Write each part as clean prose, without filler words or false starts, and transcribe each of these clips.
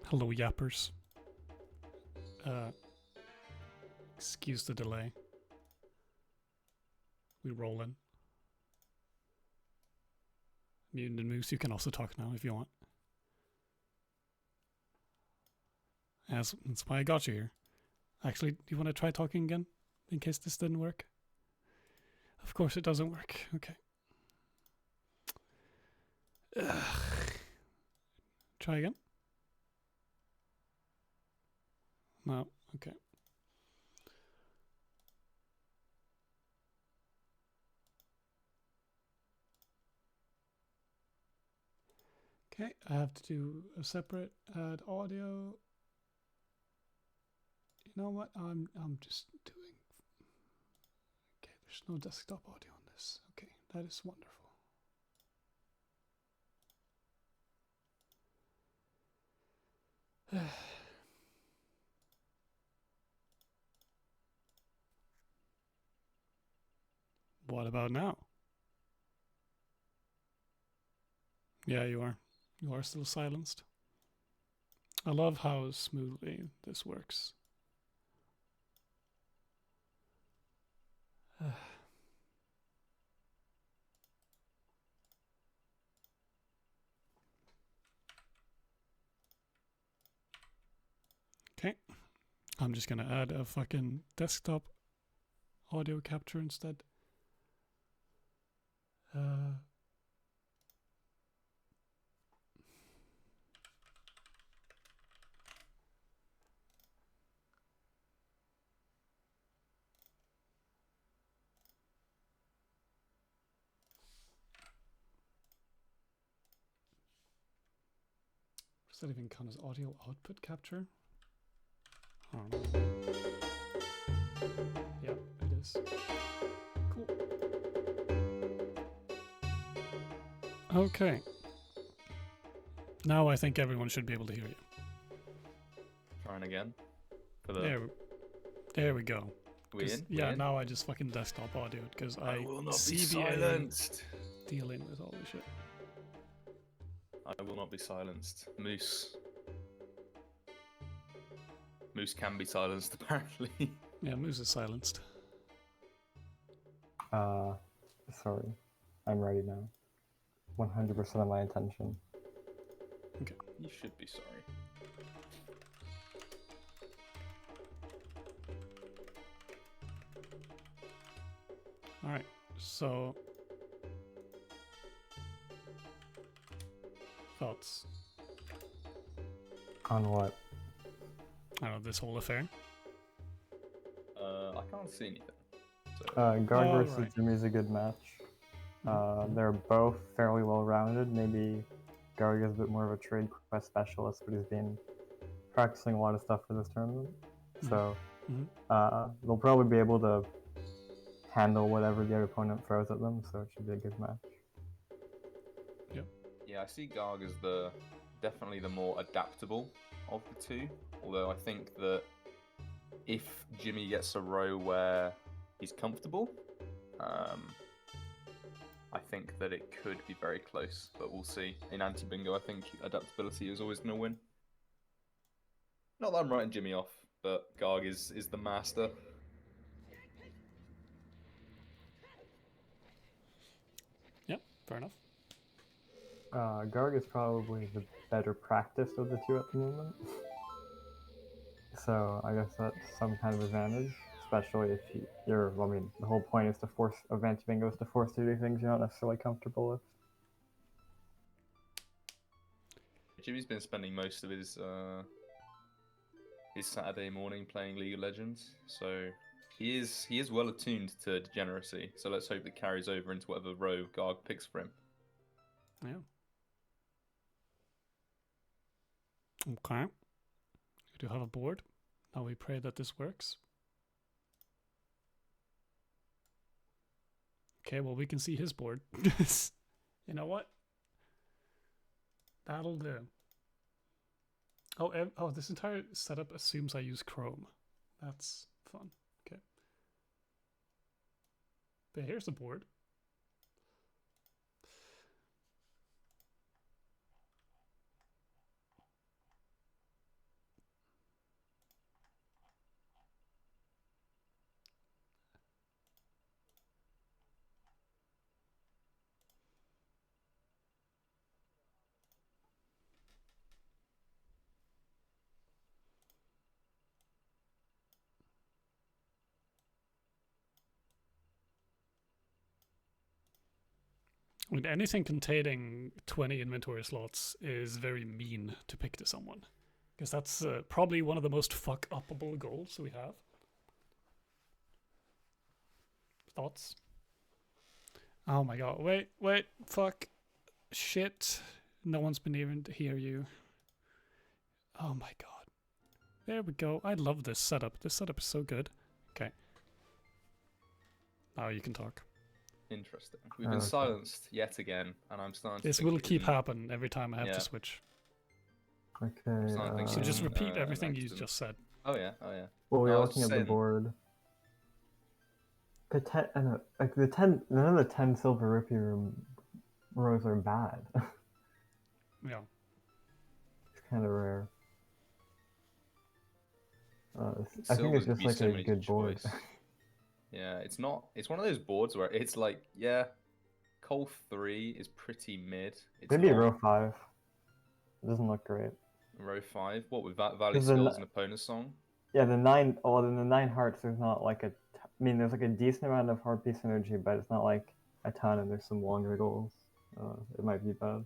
Hello, yappers. Excuse the delay. We rolling. Mutant and Moose, you can also talk now if you want. That's why I got you here. Actually, do you want to try talking again? In case this didn't work? Of course it doesn't work. Okay. Ugh. Try again? No. Okay. Okay, I have to do a separate add audio. You know what? I'm just doing. Okay, there's no desktop audio on this. Okay, that is wonderful. What about now? Yeah, you are. You are still silenced. I love how smoothly this works. Okay, I'm just gonna add a fucking desktop audio capture instead. Does that even count as audio output capture? I don't know. Yeah, it is. Cool. Okay. Now I think everyone should be able to hear you. Trying again. For the there we go. We in? Yeah, we in? now I just fucking desktop audioed because I will not be CBA silenced. dealing with all this shit. I will not be silenced. Moose can be silenced apparently. Yeah, Moose is silenced. Sorry. I'm ready now. 100% of my attention. Okay. You should be sorry. Alright, so thoughts On what? I don't know, this whole affair? I can't see anything. Guard Oh, versus right. Jimmy's a good match. They're both fairly well-rounded. Maybe Garg is a bit more of a trade quest specialist, but he's been practicing a lot of stuff for this tournament. So they'll probably be able to handle whatever the other opponent throws at them, so it should be a good match. Yep. Yeah, I see Garg as definitely the more adaptable of the two. Although I think that if Jimmy gets a row where he's comfortable, I think that it could be very close, but we'll see. In anti-bingo, I think adaptability is always going to win. Not that I'm writing Jimmy off, but Garg is the master. Yep, fair enough. Garg is probably the better practiced of the two at the moment. So I guess that's some kind of advantage, especially if you're, I mean, the whole point is to force, of anti-bingo is to force you to do things you're not necessarily comfortable with. Jimmy's been spending most of his Saturday morning playing League of Legends, so he is well attuned to degeneracy. So let's hope that carries over into whatever row Garg picks for him. Yeah. Okay. We do have a board. Now we pray that this works. Okay, well, we can see his board. You know what? That'll do. Oh, this entire setup assumes I use Chrome. That's fun. Okay. But here's the board. I mean, anything containing 20 inventory slots is very mean to pick to someone. Because that's probably one of the most fuck-upable goals we have. Thoughts? Oh my god, wait, fuck. Shit. No one's been even to hear you. Oh my god. There we go. I love this setup. This setup is so good. Okay. Now you can talk. Interesting. We've been Okay. silenced yet again, and I'm starting to This think will it keep isn't- happening every time I have Yeah. to switch. Okay. So I think So just Um, repeat an everything you accident. just said. Oh yeah, oh yeah. well, we No, I were was looking just at the saying- board. Like the 10, none of the 10 silver rupee rows are bad. Yeah. It's kind of rare. I think Silvers it's just give you like so a many good board. choice. Yeah, it's not. It's one of those boards where it's like, yeah, Col 3 is pretty mid. It's Maybe not row 5. It doesn't look great. row 5. What with Valley There's a Skulls n- and Opponent's Song? Yeah, the 9. Oh, then the 9 hearts. There's not like a. I mean, there's like a decent amount of heart piece energy, but it's not like a ton, and there's some longer goals. It might be bad.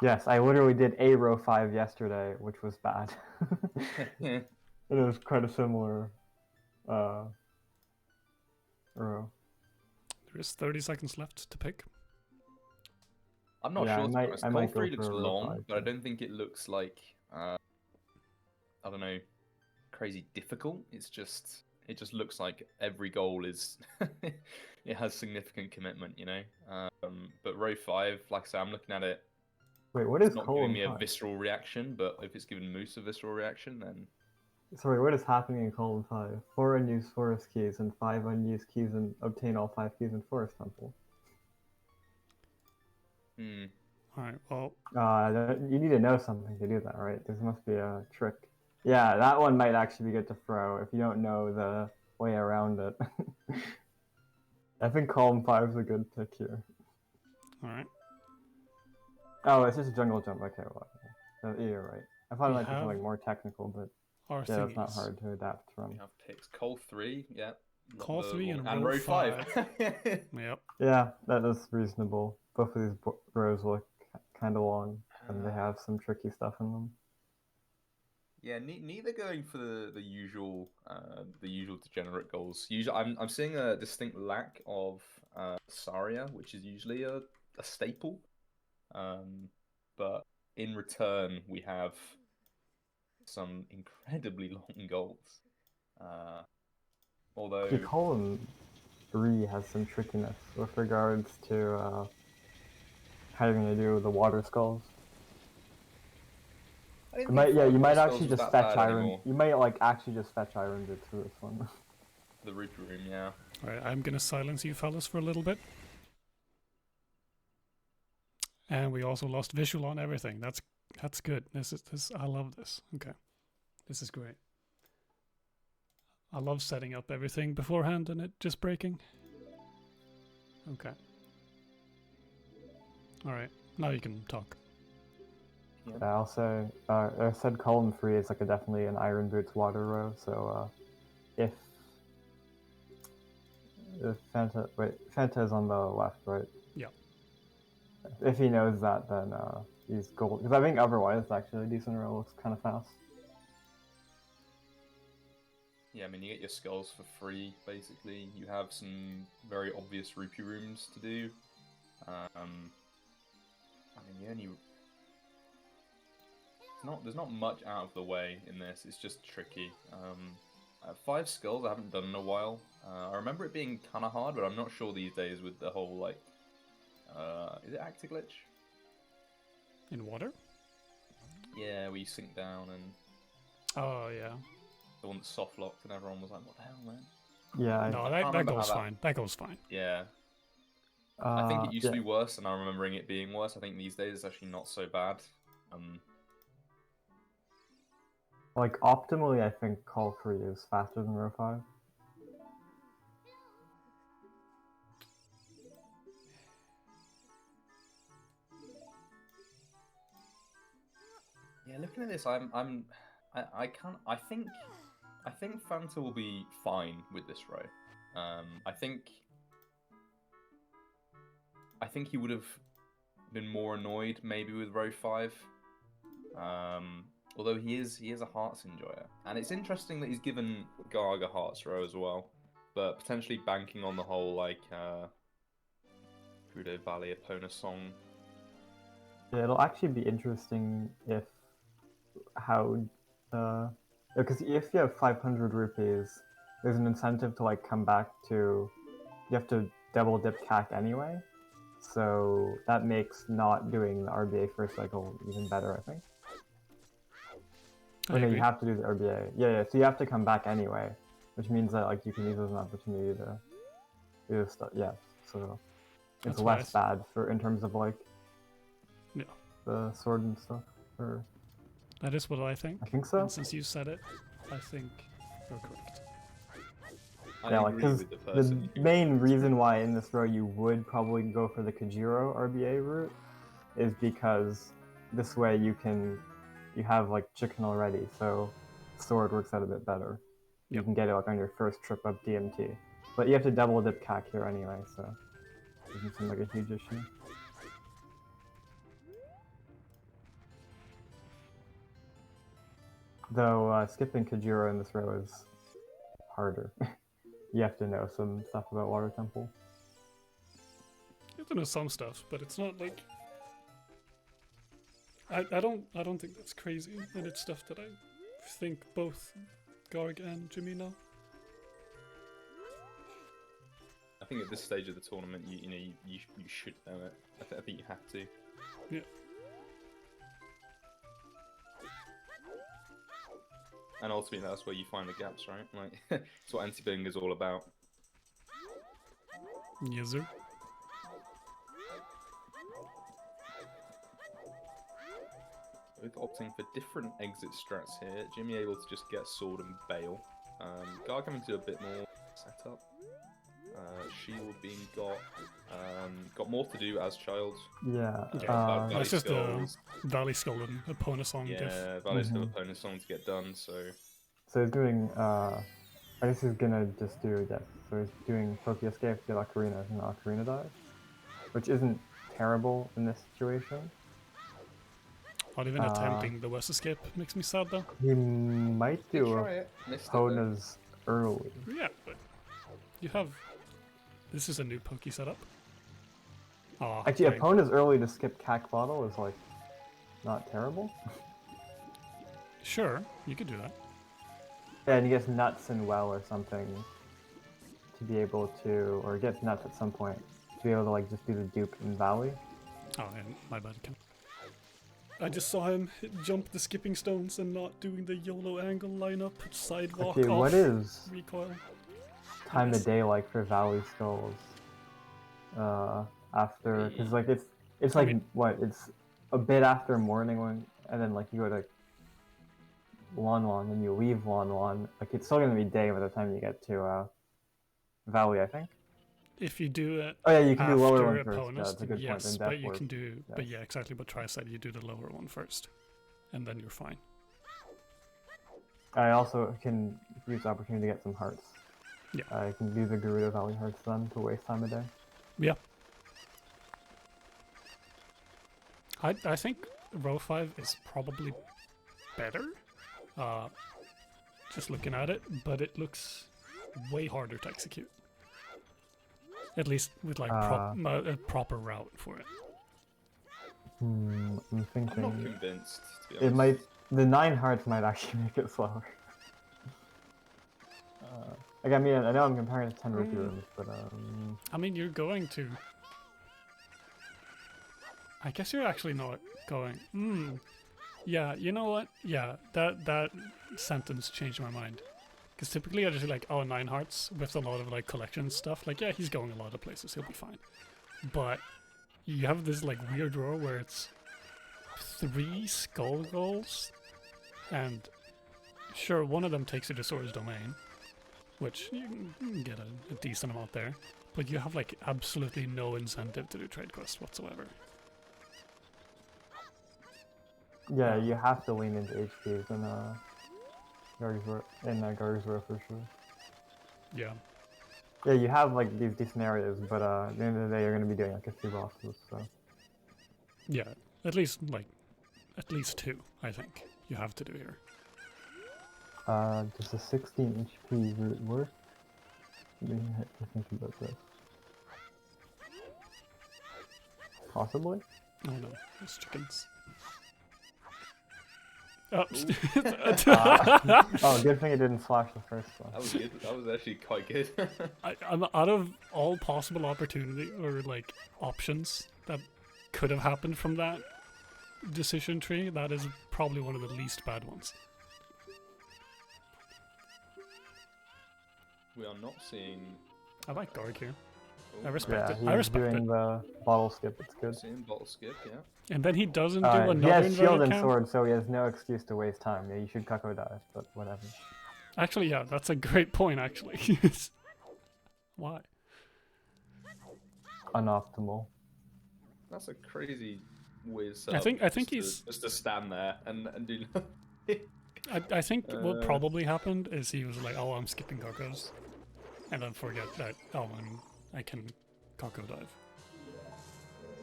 Yes, I literally did a row 5 yesterday, which was bad. And it was quite a similar row. There is 30 seconds left to pick. I'm not Yeah, sure. I To be might- honest. I Col might go 3 for looks a row long, 5, but I yeah. don't think it looks like I don't know, crazy difficult. It just looks like every goal is it has significant commitment, you know. But row 5, like I say, I'm looking at it. Wait, what It's is not giving column me a 5? visceral reaction, but if it's giving Moose a visceral reaction, then Sorry, what is happening in column 5? 4 unused forest keys and 5 unused keys, and obtain all 5 keys in forest temple. Alright, well, You need to know something to do that, right? There must be a trick. Yeah, that one might actually be good to throw if you don't know the way around it. I think column 5 is a good pick here. alright. Oh, it's just a jungle jump. Okay, well, you're right. I thought it We might be have something more technical, but Our yeah, it's not thingies. hard to adapt from. we have picks. Col 3, yeah. not Col 3 verbal, and row row 5. Yep. Yeah, that is reasonable. Both of these rows look kind of long, and they have some tricky stuff in them. Yeah, neither going for the usual degenerate goals. Usually, I'm seeing a distinct lack of Saria, which is usually a staple. But in return, we have some incredibly long goals. Although The column 3 has some trickiness with regards to how you're going to do the water skulls. I didn't You might, think yeah, you Fire might Skulls actually was just that fetch bad iron. anymore. You might like actually just fetch iron bits for this one. The Rupee Room, yeah. Alright, I'm gonna silence you fellas for a little bit. And we also lost visual on everything. That's good. This I love this. Okay. This is great. I love setting up everything beforehand and it just breaking. Okay. Alright, now you can talk. Yeah, I'll say, I said column 3 is like definitely an iron boots water row. So if Fanta is on the left, right? Yeah. If he knows that, then he's gold. Because I think otherwise, it's actually a decent row. Looks kind of fast. Yeah, I mean, you get your skulls for free, basically. You have some very obvious Rupee Rooms to do. I mean, you only... There's not much out of the way in this, it's just tricky. 5 skulls I haven't done in a while. I remember it being kind of hard, but I'm not sure these days with the whole, like... is it Active Glitch? In water? Yeah, where you sink down and... Oh yeah. The one that's soft locked and everyone was like, what the hell, man? Yeah. No, can't that remember goes how that- fine. That goes fine. Yeah. I think it used to yeah. be worse, and I'm remembering it being worse. I think these days it's actually not so bad. Like optimally, I think call 3 is faster than row 5. Yeah, looking at this, I think I think Fanta will be fine with this row. I think he would have been more annoyed maybe with row 5. Although he is a hearts enjoyer, and it's interesting that he's given Garg a hearts row as well, but potentially banking on the whole like Kudo Valley Epona song. Yeah, it'll actually be interesting if how because if you have 500 rupees, there's an incentive to like come back to. You have to double dip CAC anyway, so that makes not doing the RBA first cycle even better, I think. I Oh, no, you agree. have to do the RBA. Yeah. So you have to come back anyway, which means that like you can use it as an opportunity to do stuff. Yeah, so it's That's why less bad for in terms of like the sword and stuff. Or that is what I think. I think so. And since you said it, I think you're correct. Yeah, like agree because with the the person. main reason why in this row you would probably go for the Kajiro RBA route is because this way you have like chicken already, so sword works out a bit better. You Yep. can get it like on your first trip up DMT, but you have to double dip CAC here anyway, so it doesn't seem like a huge issue. Though skipping Kajiro in this row is harder. You have to know some stuff about Water Temple. You have to know some stuff, but it's not like I don't think that's crazy, and it's stuff that I think both Garg and Jimmy know. I think at this stage of the tournament, you should know it. I think you have to. Yeah. And ultimately, that's where you find the gaps, right? Like, it's what anti-bing is all about. Yes, sir. Both opting for different exit strats here. Jimmy able to just get sword and bail. Garg having to do a bit more setup. Shield being got more to do as child. Yeah. That's just the Skulls. Valley Skull and Epona song diff. Yeah, Valley's got opponent song to get done, so So he's doing. I guess he's gonna just do that. So he's doing Poke Escape, get Ocarina, and Ocarina dive, which isn't terrible in this situation. Not even attempting the West Escape makes me sad though. He might do try a it. Missed it, Pona's early. Yeah, but you have. This is a new Poke setup. Oh, Actually, Epona's early to skip CAC bottle is like not terrible. Sure, you could do that. Yeah, and he gets nuts and well or something to be able to, or gets nuts at some point to be able to like just do the dupe in Valley. Oh, and my bad. I just saw him jump the skipping stones and not doing the YOLO angle lineup, sidewalk Okay, off, what is recoil. time Nice. of day like for Valley Skulls? After, because like it's like what, it's a bit after morning when, and then like you go to Lon Lon and you leave Lon Lon. Like it's still gonna be day by the time you get to Valley, I think. If you do it Oh yeah, you can do lower after one first. opponents, That's a good point. yes, Then but Death you Ward. can do, but Yes. yeah, exactly. But Tri said you do the lower one first, and then you're fine. I also can use the opportunity to get some hearts. Yeah. I can do the Garuda Valley hearts then to waste time a day. Yeah. I think row 5 is probably better, just looking at it, but it looks way harder to execute. At least with like a proper route for it. I'm I'm thinking not convinced, to be honest. it might. The 9 hearts might actually make it slower. Like I mean, I know I'm comparing it to 10 rupee rooms, but I mean, you're going to. I guess you're actually not going. Yeah, you know what? Yeah, that sentence changed my mind. Because typically I just like, oh, 9 hearts with a lot of like collection stuff. Like, yeah, he's going a lot of places. He'll be fine. But you have this like weird row where it's 3 skull goals, and sure, one of them takes you to Sora's Domain, which you can get a decent amount there. But you have like absolutely no incentive to do trade quests whatsoever. yeah, you have to lean into HPs and Gargarsboro for sure. Yeah. Yeah, you have like these decent areas, but at the end of the day, you're gonna be doing like a few bosses. So Yeah. At least two, I think you have to do here. does a 16 HP route work? Let me have to think about this. Possibly. Oh no, it's chickens. Oh, Oh, good thing it didn't slash the first one. That was good. That was actually quite good. I'm out of all possible opportunity or like options that could have happened from that decision tree. That is probably one of the least bad ones. We are not seeing. I like Garg here. I Oh, respect Yeah, it. he's I respect doing it. the bottle skip. It's good. Seeing bottle skip, yeah. And then he doesn't do He another has shield inverted and cam. sword, so he has no excuse to waste time. Yeah, you should Cucko dive, but whatever. Actually, yeah, that's a great point. Actually, why? Unoptimal. That's a crazy weird I setup. think he's. Just to stand there and do nothing. I think what probably happened is he was like, "Oh, I'm skipping Cockos," and then forget that. Oh, I can Coco dive.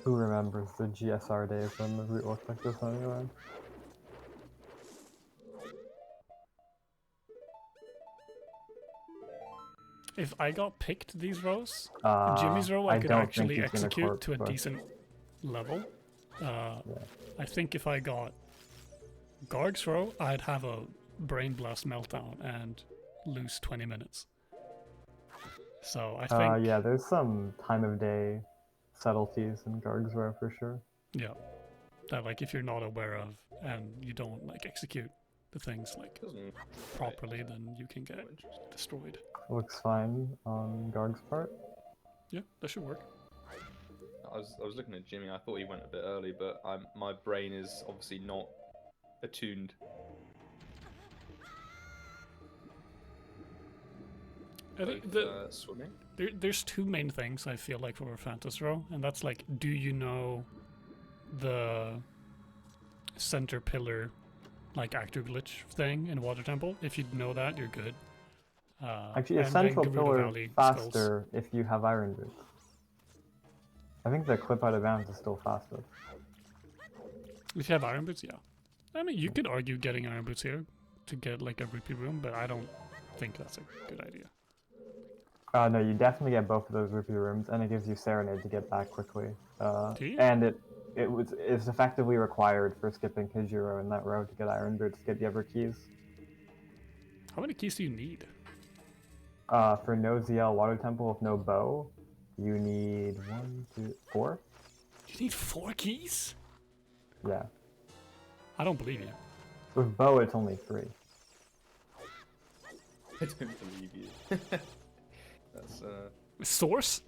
Who remembers the GSR days when the route looked like this anyway? If I got picked these rows, Uh, Jimmy's row I could don't think actually he's gonna execute corp, to a but- decent level. Yeah. I think if I got Garg's row, I'd have a brain blast meltdown and lose 20 minutes. So I think Yeah, there's some time of day subtleties in Gargsware for sure. yeah, that like if you're not aware of and you don't like execute the things like Doesn't properly, then you can get interesting. destroyed. Looks fine on Garg's part. Yeah, that should work. I was looking at Jimmy. I thought he went a bit early, but my brain is obviously not attuned. I think Both, swimming. there's two main things I feel like for a Phantos row, and that's like, do you know the center pillar like actor glitch thing in Water Temple? If you know that, you're good. Actually, a and then central Gerudo pillar Valley faster if you have Iron Boots. I think the clip out of bounds is still faster. If you have Iron Boots, yeah. I mean, you could argue getting Iron Boots here to get like a rupee room, but I don't think that's a good idea. No, you definitely get both of those rupee rooms, and it gives you Serenade to get back quickly. Do you? And it's effectively required for skipping Kijiro in that row to get Iron Boots to get the other keys. How many keys do you need? For no ZL Water Temple with no bow, you need 1, 2, 4. You need 4 keys? Yeah. I don't believe you. With bow, it's only 3. I don't believe you. That's Source?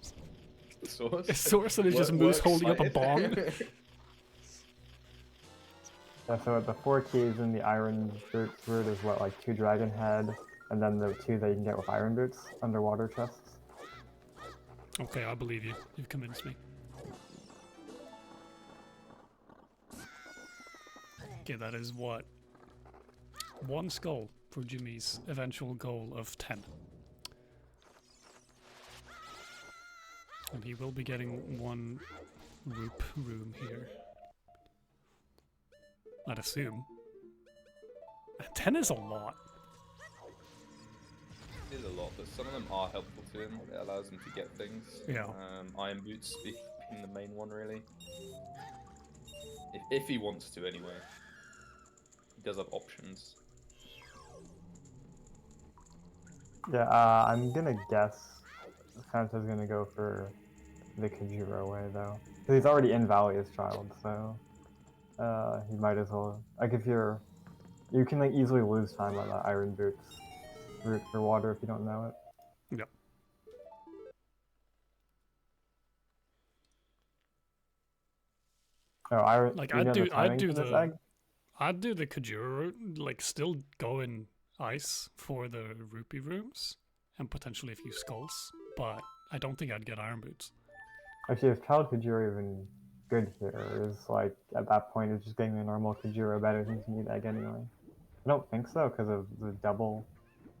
the source. A source that is just Moose holding up a bong? Yeah, so the 4 keys in the Iron Boots route is what, like 2 Dragon Head, and then the 2 that you can get with Iron Boots, underwater chests. Okay, I believe you. You've convinced me. Okay, that is what? 1 skull for Jimmy's eventual goal of 10. And he will be getting 1 roop room here. I'd assume. 10 is a lot. It is a lot, but some of them are helpful to him. It allows him to get things. Yeah. Iron Boots being the main one, really. If he wants to, anyway. He does have options. Yeah, I'm gonna guess Santa's gonna go for the Kijiro way, though. Because he's already in Valley as child, so he might as well. Like, if you can like easily lose time on that Iron Boots route for water if you don't know it. Yep. Oh, Iron. Like, you know the timing for this egg? I'd do the Kajura route, like still go in ice for the rupee rooms and potentially a few skulls, but I don't think I'd get Iron Boots. Actually, if Child Kajiro even good here is like at that point it's just getting the normal Kajiro better than you need egg anyway. I don't think so because of the double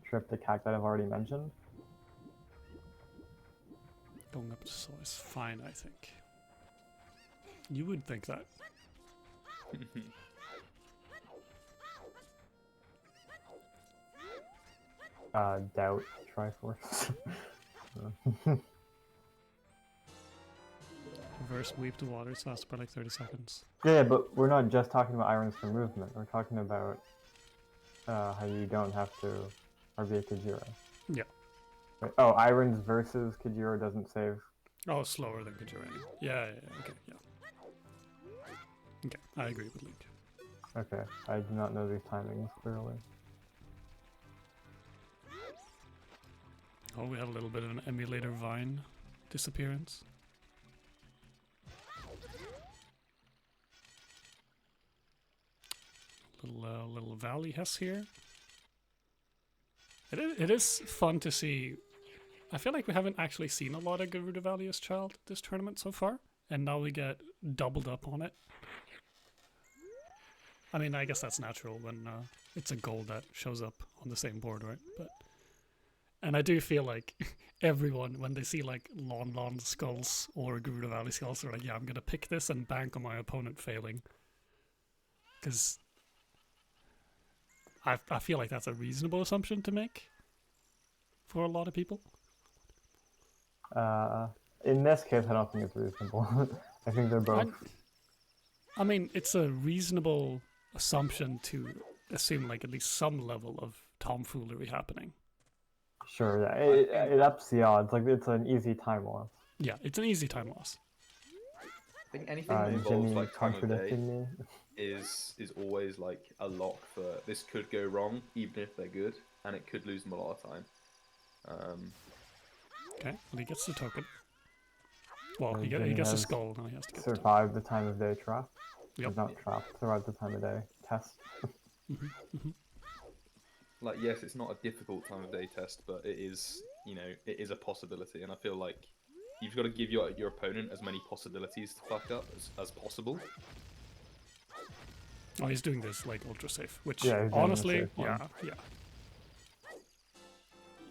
trip to CAC that I've already mentioned. Going up to Soul is fine, I think. You would think that. Doubt Triforce. Reverse weep to water, so lasts for like 30 seconds. Yeah, but we're not just talking about irons for movement. We're talking about how you don't have to RB a Kajira. Yeah. Wait, oh, irons versus Kajira doesn't save. Oh, slower than Kajira. Yeah, okay, yeah. Okay, I agree with Link. Okay, I do not know these timings clearly. Oh, we had a little bit of an emulator Vine disappearance. Little Valley Hess here. It is fun to see. I feel like we haven't actually seen a lot of Garuda Valley as child this tournament so far, and now we get doubled up on it. I mean, I guess that's natural when it's a gold that shows up on the same board, right? And I do feel like everyone, when they see like Lon skulls or Garuda Valley skulls, they're like, yeah, I'm gonna pick this and bank on my opponent failing. Because I feel like that's a reasonable assumption to make for a lot of people. In this case, I don't think it's reasonable. I think they're both. I mean, it's a reasonable assumption to assume like at least some level of tomfoolery happening. Sure, yeah, it ups the odds. Like it's an easy time loss. Yeah, it's an easy time loss. I think anything that involves Jimmy like time of day contradicting me. is always like a lock for this could go wrong, even if they're good, and it could lose them a lot of time. Okay, well he gets the token. Well, he Jimmy gets a has skull, and he has to get the token. Survive the time of day trap. Yep. Not trap. Survive the time of day test. Like, yes, it's not a difficult time of day test, but it is, you know, it is a possibility, and I feel like you've got to give your opponent as many possibilities to fuck up as possible. Oh, he's doing this like ultra safe, which Yeah, he's doing the honestly, safe one. yeah.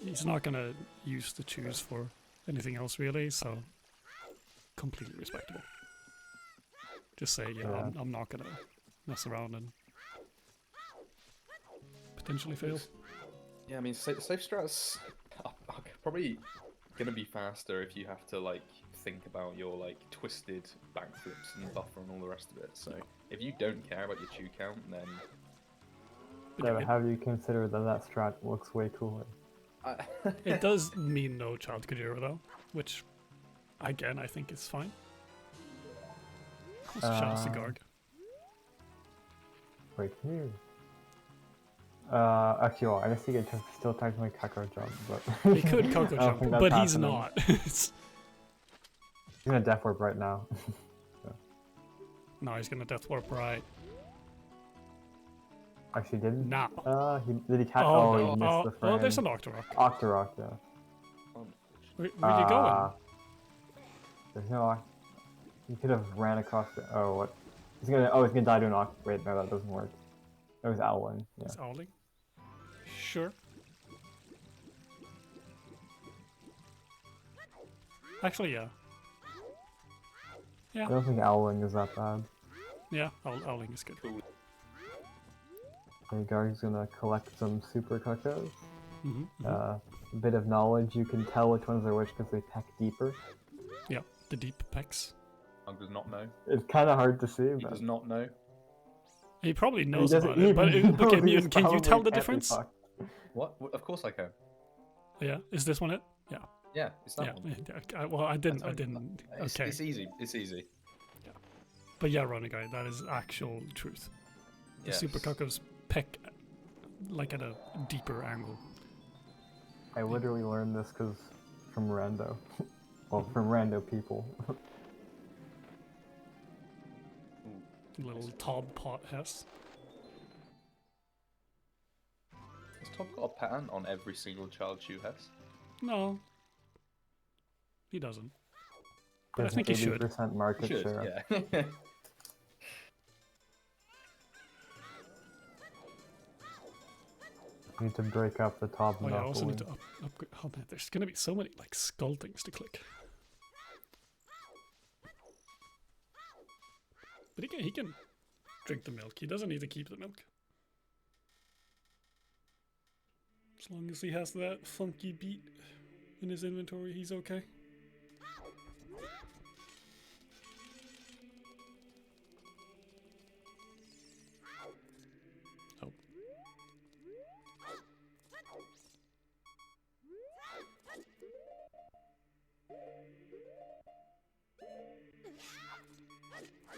He's not gonna use the choose for anything else really, so completely respectable. Just say, yeah. I'm not gonna mess around and potentially fail. Yeah, I mean, safe strats are probably gonna be faster if you have to like think about your like twisted backflips and buffer and all the rest of it. So if you don't care about your chew count, then Yeah, but have you considered that strat looks way cooler? It does mean no child Kajira though, which again I think is fine. Shout out to Garg. Wait, can you? Actually, well, I guess he could still technically Coco jump, but He could Coco I don't think jump, that's but he's happening. not. He's gonna death warp right now. No, he's gonna death warp right Actually, didn't. now. Did he catch? Oh, he no. missed the frame. Oh, there's an Octorok. Octorok, yeah. Where are you going? There's no. He could have ran across the. Oh, what? He's gonna die to an Oct. Wait, no, that doesn't work. It was Owling. Yeah. It's Owling? Sure. Actually, yeah. I Yeah, don't think Owling is that bad. yeah, Owling is good. cool. Okay, Garg's gonna collect some super cocos. Mm-hmm, A bit of knowledge, you can tell which ones are which because they peck deeper. Yeah, the deep pecs. Doug does not know. It's kind of hard to see, He but does not know. He probably knows doesn't about it, but even know okay, these Mutant, can you probably tell the can't be difference? fucked. What? Of course I can. Yeah, is this one it? Yeah, Yeah, it's that yeah. one. Well, I didn't. It's, Okay, it's easy. It's easy. but yeah, Guy, that is actual truth. The Yes. super cuckoos peck like at a deeper angle. I literally learned this from rando. Well, from rando people. Little Tob Pot Hess. Has Tom got a pattern on every single child shoe has? No, he doesn't. But I There's think he should. 80% market Should, share. yeah. Need to break up the top Oh yeah, I also monopoly. need to upgrade. Oh man, there's gonna be so many like skull things to click. But he can drink the milk. He doesn't need to keep the milk. As long as he has that funky beat in his inventory, he's okay. Oh.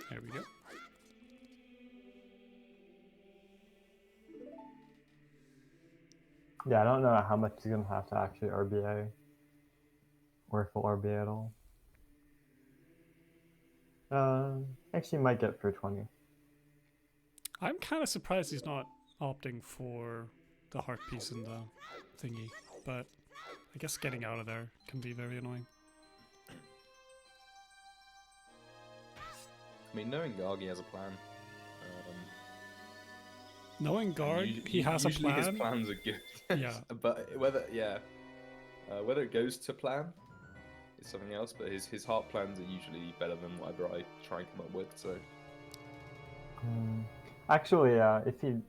There we go. Yeah, I don't know how much he's gonna have to actually RBA. Or full RBA at all. Actually might get for 20. I'm kind of surprised he's not opting for the heart piece in the thingy, but I guess getting out of there can be very annoying. I mean, knowing Gargi has a plan. Knowing Garg, he has a usually plan. his plans are good. Yeah. But whether it goes to plan is something else. But his heart plans are usually better than whatever I try and come up with. So Actually, if he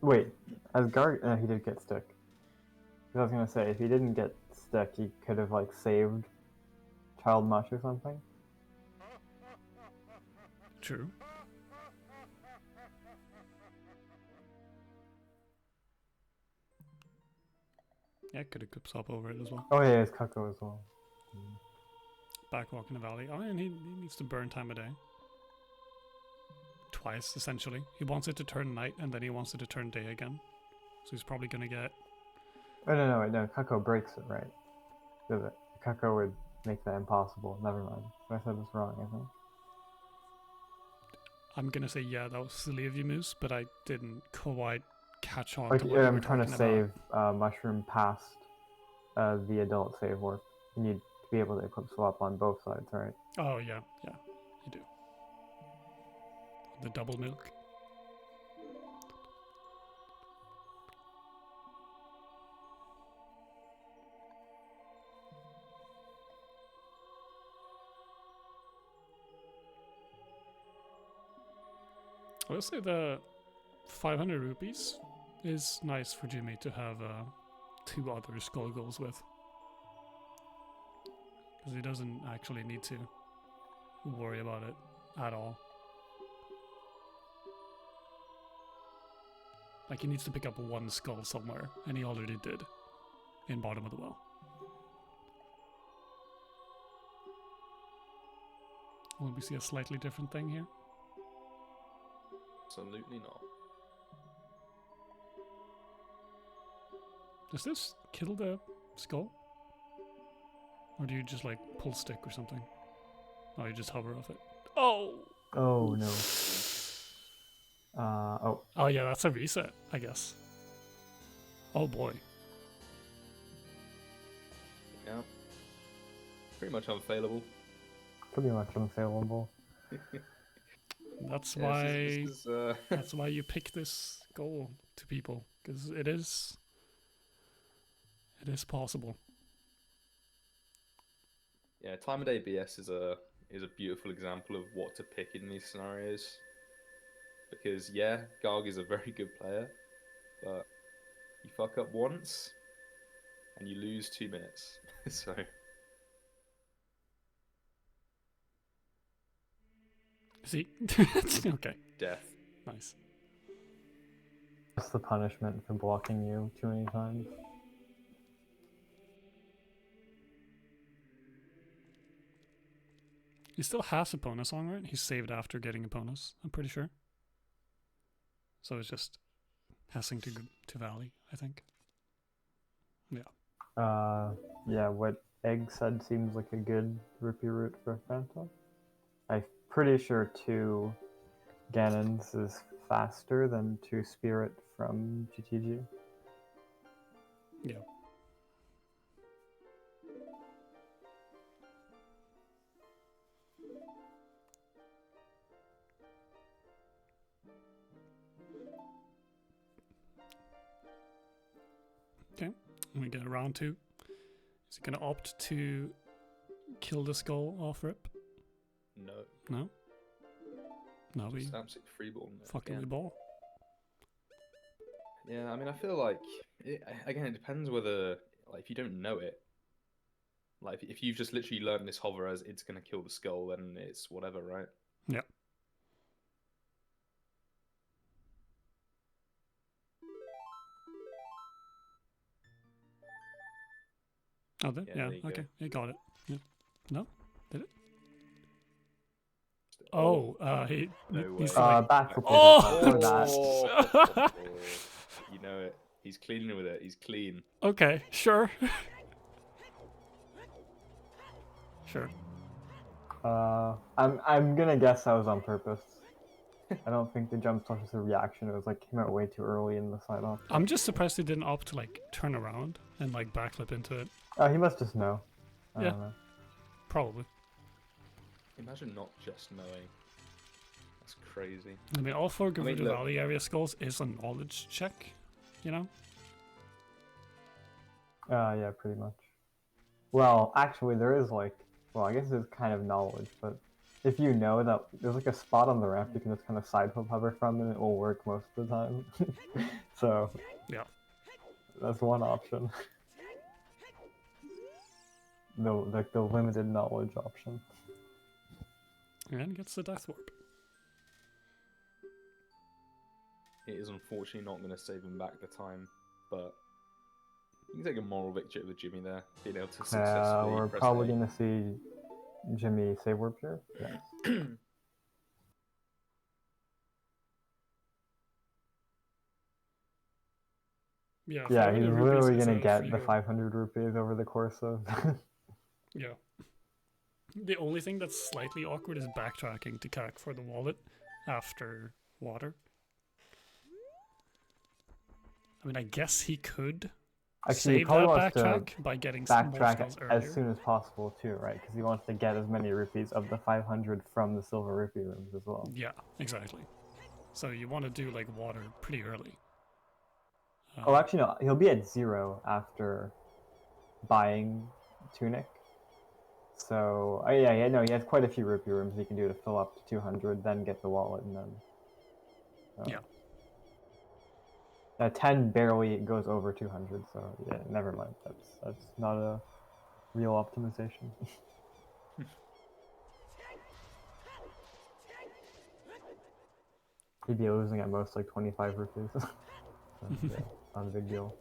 wait, as Garg, he did get stick. I was gonna say if he didn't get stick, he could have like saved Child Mush or something. True. Yeah, could have swap over it as well. Oh yeah, his Cuckoo as well. Backwalk in the valley. Oh, and he needs to burn time a day. Twice, essentially. He wants it to turn night, and then he wants it to turn day again. So he's probably going to get... Oh no, Cuckoo breaks it, right? Does it? Cuckoo would make that impossible. Never mind. I said this wrong, I think. I'm going to say, yeah, that was silly of you, Moose, but I didn't quite catch on Like, to what you were I'm trying to talking save Mushroom past the adult save warp. You need to be able to equip swap on both sides, right? about. Oh, yeah, you do. The double milk. I will say the 500 rupees is nice for Jimmy to have 2 other skull goals with. Because he doesn't actually need to worry about it at all. Like, he needs to pick up 1 skull somewhere, and he already did in bottom of the well. Will we see a slightly different thing here? absolutely not. Does this kill the skull? Or do you just like pull stick or something? Oh, you just hover off it. Oh! Oh no. Oh. Oh yeah, that's a reset, I guess. Oh boy. Yeah. Pretty much unfailable. Pretty much unfailable. That's Yeah, why this is, that's why you pick this goal to people, because it is possible. Yeah, time of day BS is a beautiful example of what to pick in these scenarios. Because yeah, Garg is a very good player, but you fuck up once and you lose 2 minutes. So See? Okay. death. Nice. That's the punishment for blocking you too many times. He still has a bonus on, right? He's saved after getting a bonus, I'm pretty sure. So it's just passing to Valley, I think. Yeah. Yeah, what Egg said seems like a good rupee route for Phantom. I'm pretty sure 2 Ganons is faster than 2 Spirit from GTG. Yeah. We get a round 2. Is he gonna opt to kill the skull off rip? No. No? No, we Just absolute freeball. fucking we ball. Yeah, I mean, I feel like again, it depends whether like if you don't know it, like if you've just literally learned this hover as it's gonna kill the skull, then it's whatever, right? Yeah. Oh, there? Yeah, Yeah, there you go. okay. You got it. Yeah. No? Did it? Oh, He, no he's way. like, Back repeat Oh! for that. Oh, you know it. He's clean with it. He's clean. okay, sure. Sure. I'm gonna guess that was on purpose. I don't think the jump touch was a reaction. It was like came out way too early in the side off. I'm just surprised he didn't opt to like turn around and like backflip into it. Oh, he must just know. I Yeah. don't know. Probably. Imagine not just knowing. That's crazy. I mean, all 4 Garuda look- Valley area skulls is a knowledge check, you know? Yeah, pretty much. Well, actually, there is like, well, I guess it's kind of knowledge, but if you know that there's like a spot on the ramp you can just kind of side flip hover from, and it will work most of the time. So, Yeah. that's one option. The limited knowledge option. And gets the Death Warp. It is unfortunately not going to save him back the time, but you can take a moral victory with Jimmy there, being able to successfully. We're press probably A. gonna see Jimmy save warp here. Yes. Yeah, Yeah, 500 he's rupees literally is gonna a get free the go. 500 rupees over the course of. Yeah. The only thing that's slightly awkward is backtracking to CAC for the wallet after water. I mean, I guess he could Actually, he save probably that wants to backtrack by getting some more backtrack skulls as earlier. soon as possible too, right? Because he wants to get as many rupees of the 500 from the silver rupee rooms as well. Yeah, exactly. So you want to do like water pretty early. Oh, actually, no. He'll be at 0 after buying Tunic. So, yeah, no, he has quite a few rupee rooms he can do to fill up to 200, then get the wallet, and then. Yeah. 10 barely goes over 200, so yeah, never mind. That's not a real optimization. He'd be losing at most like 25 rupees. So, yeah, not a big deal.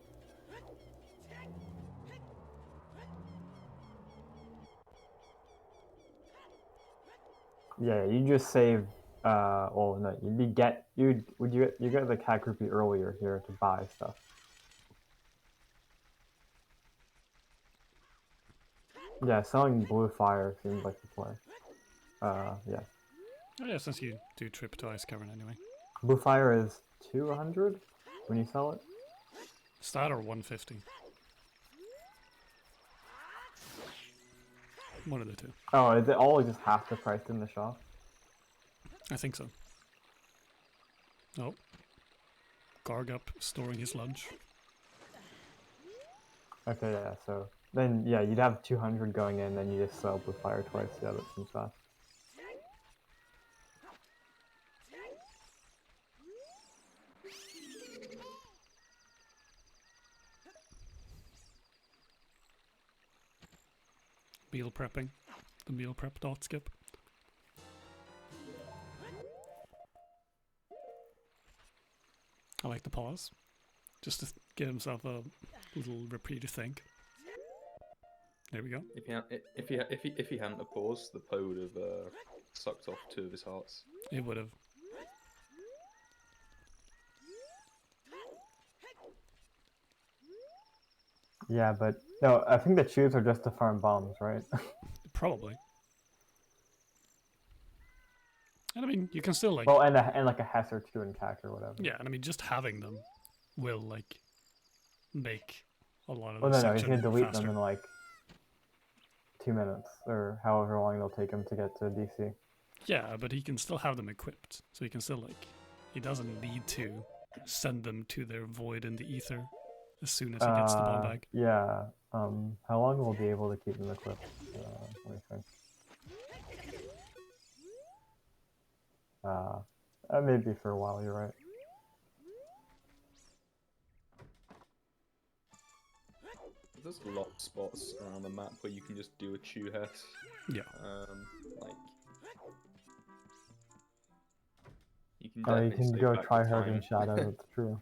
Yeah, you just save. Well, no, you get the CAC rupee earlier here to buy stuff. Yeah, selling blue fire seems like the play. Yeah. Oh yeah, since you do trip to Ice Cavern anyway. Blue fire is 200 when you sell it. Is that or 150? One of the two. Oh, is it all just half the price in the shop? I think so. Oh. Gargup storing his lunch. Okay, yeah, so then, yeah, you'd have 200 going in, then you just sell blue fire twice. Yeah, that seems fast. Meal prepping. The meal prep dot skip. I like the pause. Just to give himself a little reprieve to think. There we go. If he hadn't have paused, the Poe would have sucked off 2 of his hearts. It would have. Yeah, but no, I think the chews are just to farm bombs, right? Probably. And I mean, you can still like... Well, and like a Hess or 2 in CAC or whatever. Yeah, and I mean, just having them will like make a lot of Oh the no, he's section gonna delete faster. them in like 2 minutes or however long it'll take him to get to DC. Yeah, but he can still have them equipped, so he can still like... He doesn't need to send them to their void in the ether as soon as he gets the bomb bag. Yeah. How long will we be able to keep them equipped? Let me think. Maybe for a while. You're right. There's a lot of spots around the map where you can just do a chew hess. Yeah. Like you can You definitely can save go back try the hard in time. shadow. It's true.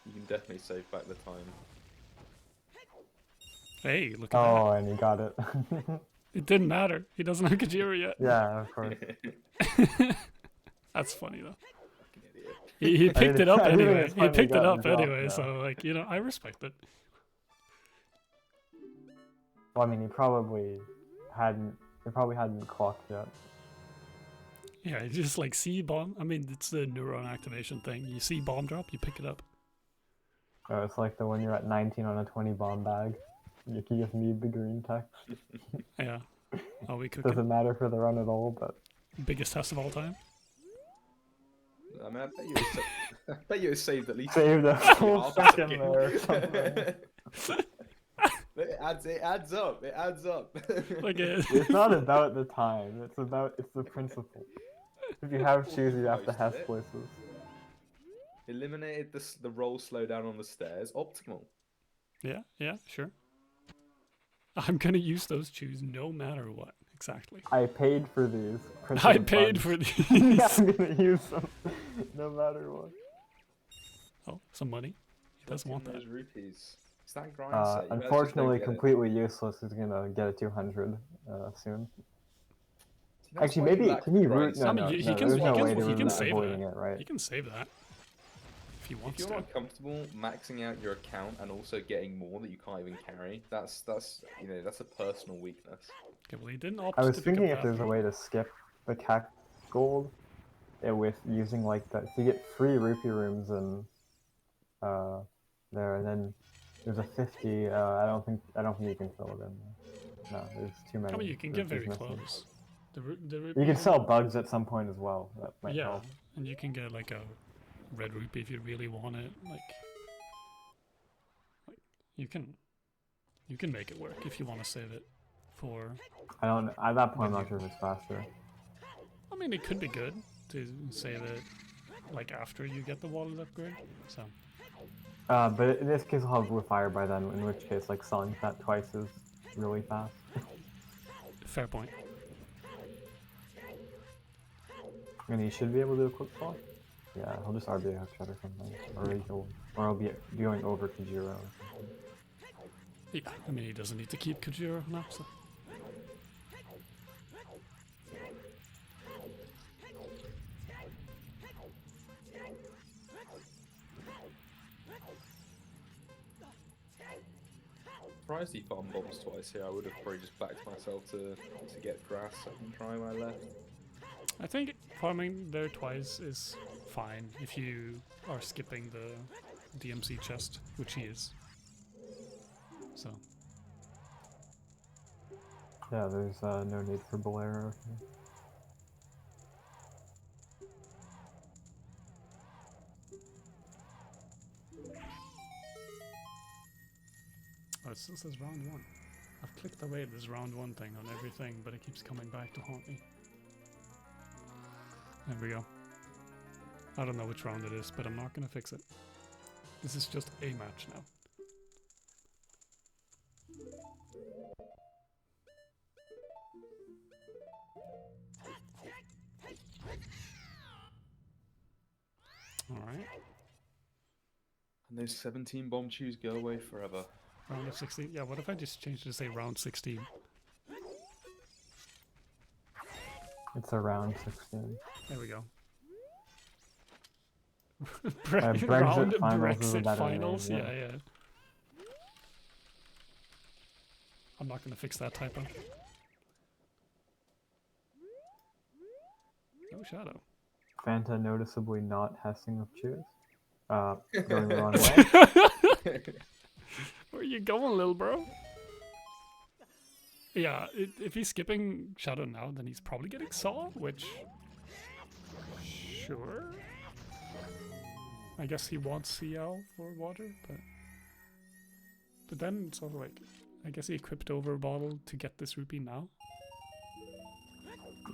You can definitely save back the time. Hey, look at Oh, and you got it. that. It didn't matter. He doesn't have Kajira yet. Yeah, of course. That's funny though. Fucking idiot. He picked it up I didn't anyway. even He finally picked it got up the drop, anyway. yeah. So like, you know, I respect it. Well, I mean, he probably hadn't clocked yet. Yeah, you just like see bomb. I mean, it's the neuron activation thing. You see bomb drop, you pick it up. Oh, it's like the when you're at 19 on a 20 bomb bag. You just need the green text. Yeah. Oh, we could. Doesn't matter for the run at all, but Biggest test of all time. I mean, I bet you it saved at least saved a full half second second. there or something. It adds up. It adds up. Like It's not about the time. It's the principle. If you have shoes, you have to Most of have it. places. Eliminated the roll slowdown on the stairs. Optimal. yeah, sure. I'm gonna use those shoes no matter what. Exactly. I paid for these. I paid for these. I'm gonna use them, no matter what. Oh, some money. He does want that. Those rupees. It's that grind set. You guys just don't Unfortunately, get it. completely useless. He's gonna get a 200 soon. That's Actually, why you maybe lack can he grind root? set. No, I mean, no, he no. can- There's he no can- way to he can root save avoiding that. it, right? He can save that if he If wants you're to. not comfortable maxing out your account and also getting more that you can't even carry, that's a personal weakness. Okay, well, he didn't opt I was to pick thinking up if there's a that. way to skip the CAC gold with using like that. So you get free rupee rooms and there, and then there's a 50. I don't think you can fill it in. No, there's too many. I mean, you can get very rupees missing. close. The You rupee- can sell bugs at some point as well. That might Yeah, help. and you can get like a red rupee if you really want it. Like you can make it work if you want to save it for. I don't. At that point, I'm not sure if it's faster. I mean, it could be good to save it like after you get the wallet upgrade. So But in this case, I'll have Blue Fire by then. In which case, like selling that twice is really fast. fair point. And he should be able to do a quick swap. Yeah, he'll just RB headshot or something, or he'll be going over Kajiro or something. Yeah, I mean, he doesn't need to keep Kajiro now. So. Surprised he farmed bombs twice here. I would have probably just backed myself to get grass so I can try my left. I think farming there twice is fine if you are skipping the DMC chest, which he is. So Yeah, there's no need for Bolero here. oh, it still says round one. I've clicked away this round one thing on everything, but it keeps coming back to haunt me. There we go. I don't know which round it is, but I'm not gonna fix it. This is just a match now. Alright. And those 17 bomb chews go away forever. Round of 16. Yeah, what if I just changed it to say round 16? It's around 16. There we go. Brexit Round finals is a Brexit better finals? name, Yeah, yeah. I'm not gonna fix that typo. No shadow. Fanta noticeably not hessing of cheers. Going the wrong way. Where are you going, little bro? Yeah, if he's skipping Shadow now, then he's probably getting Saw, which... Sure. I guess he wants CL for water, but... But then it's sort of like, I guess he equipped over a bottle to get this rupee now.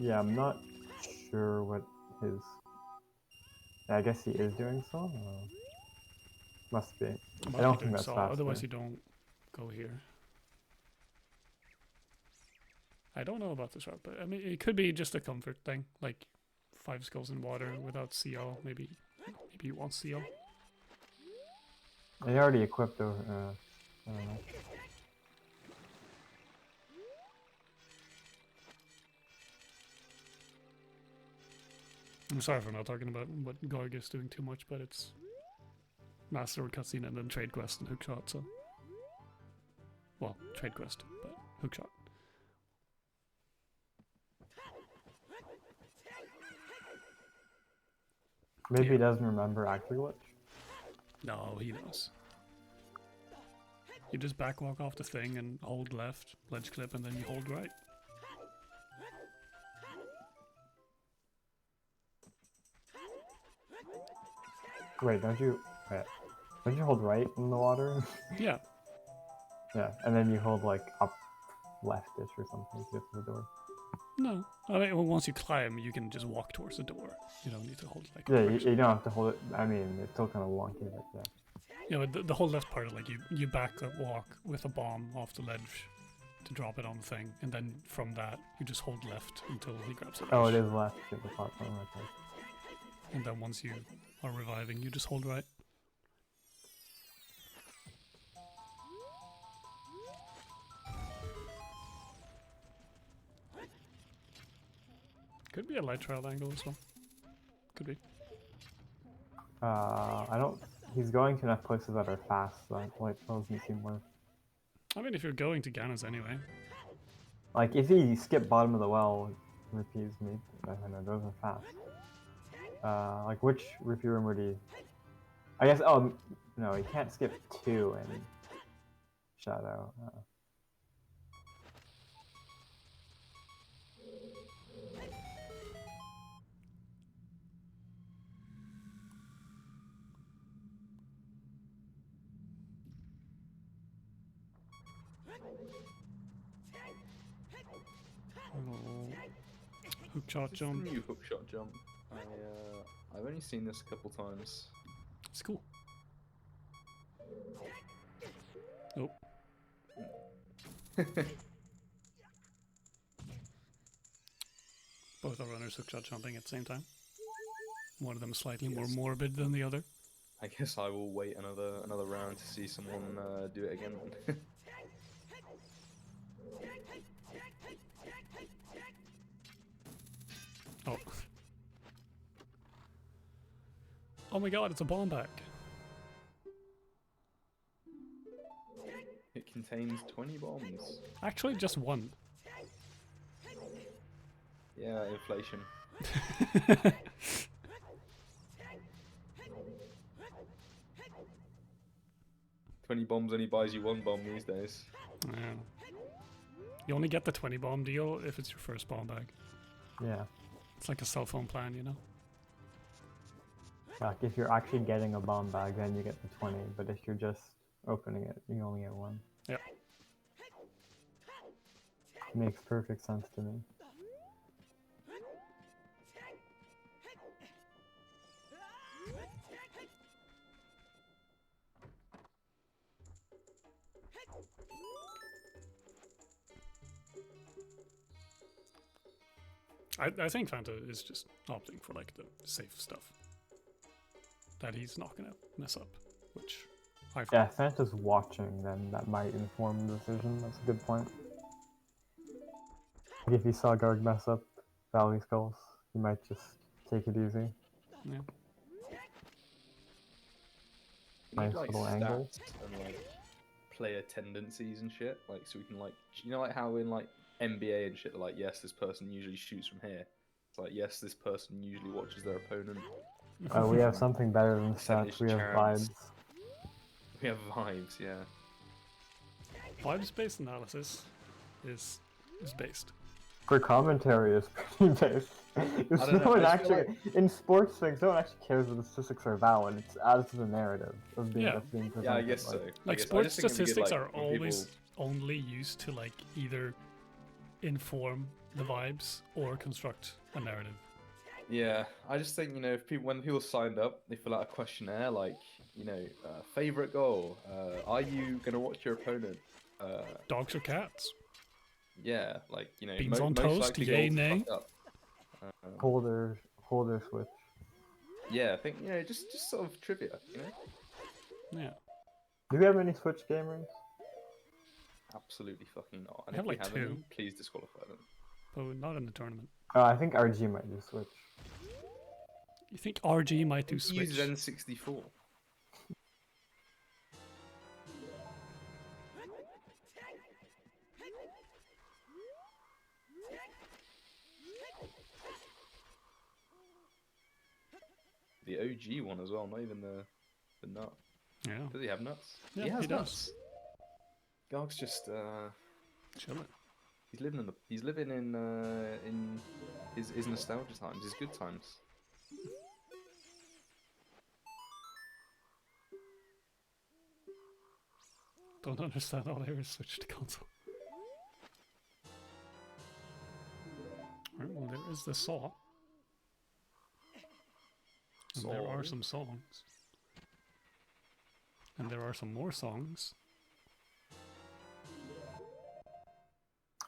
Yeah, I'm not sure what his. I guess he is doing so. Must be. It I must don't be think doing that's so, faster. otherwise you don't go here. I don't know about this route, but I mean, it could be just a comfort thing, like 5 skulls in water without CL. Maybe he wants CL. He already equipped over. I don't know. I'm sorry for not talking about what Garg is doing too much, but it's Master Sword cutscene and then Trade Quest and Hookshot, so. Well, Trade Quest, but Hookshot. Maybe Yeah. he doesn't remember Active Glitch. No, he knows. You just backwalk off the thing and hold left, ledge clip, and then you hold right. Wait, don't you? Wait, don't you hold right in the water? Yeah. Yeah, and then you hold like up leftish or something to get to the door. No. I mean, well, once you climb, you can just walk towards the door. You don't need to hold like. Yeah, you don't have to hold it. I mean, it's still kind of wonky, but yeah. Yeah, but the whole left part, like you back up, walk with a bomb off the ledge to drop it on the thing, and then from that you just hold left until he grabs it. Oh, it is left at the platform right there. And then once you are reviving, you just hold right. Could be a light trail angle as well. Could be. I don't. He's going to enough places that are fast, so that light trail doesn't seem worth. I mean, if you're going to Ganas anyway. Like if he skip bottom of the well, rupees me. I know those are fast. Like which rupee room would he? I guess. Oh no, he can't skip 2 in Shadow. Oh, hook shot It's the jump. new hookshot jump. I've only seen this a couple times. It's cool. Oh. Both our runners hook shot jumping at the same time. One of them slightly more Yes. morbid than the other. I guess I will wait another round to see someone do it again. Oh. Oh my god, it's a bomb back. It contains 20 bombs. Actually, just one. Yeah, inflation. 20 bombs only buys you 1 bomb these days. Yeah. You only get the 20 bomb deal if it's your first bomb bag. Yeah. It's like a cell phone plan, you know? Like if you're actually getting a bomb bag, then you get the 20. But if you're just opening it, you only get 1. Yep. Makes perfect sense to me. I think Fanta is just opting for like the safe stuff that he's not gonna mess up, which I Yeah, if Santa's watching, then that might inform the decision. That's a good point. Like if he saw Garg mess up Valley Skulls, he might just take it easy. yeah. We need Nice like little angle. stats and like player tendencies and shit. Like so we can like like how in like NBA and shit, they're like yes, this person usually shoots from here. It's like yes, this person usually watches their opponent. We have something better than Percentage stats. We have chance. vibes. We have vibes, yeah. Vibes-based analysis is based. For commentary, it's pretty base. I don't no know, one I just feel actually in sports things, no one actually cares if the statistics are valid. It's adds to the narrative of being Yeah. that's being presented. Yeah, I guess so. I Like guess, I sports just think it'd be good, statistics like, are when always people- only used to like either inform the vibes or construct a narrative. Yeah, I just think, if when people signed up, they fill out a questionnaire like, favorite goal. Are you gonna watch your opponent? Dogs or cats? Yeah, like Beans on most toast, likely yay, goal to nay? fuck up. Holder switch. Yeah, I think just sort of trivia, Yeah. Do we have any Switch gamers? Absolutely fucking not. And I have, if we like, have two. any, please disqualify them. But not in the tournament. I think RG might do Switch. You think RG might do He Switch? uses N64. The OG one as well, not even the nut. Yeah. Does he have nuts? Yeah, he has he does. nuts. Garg's just Chilling. he's living in his nostalgia times, his good times. Don't understand how they were switched to console. Alright, well there is the saw. And there are Saw. some songs. And there are some more songs.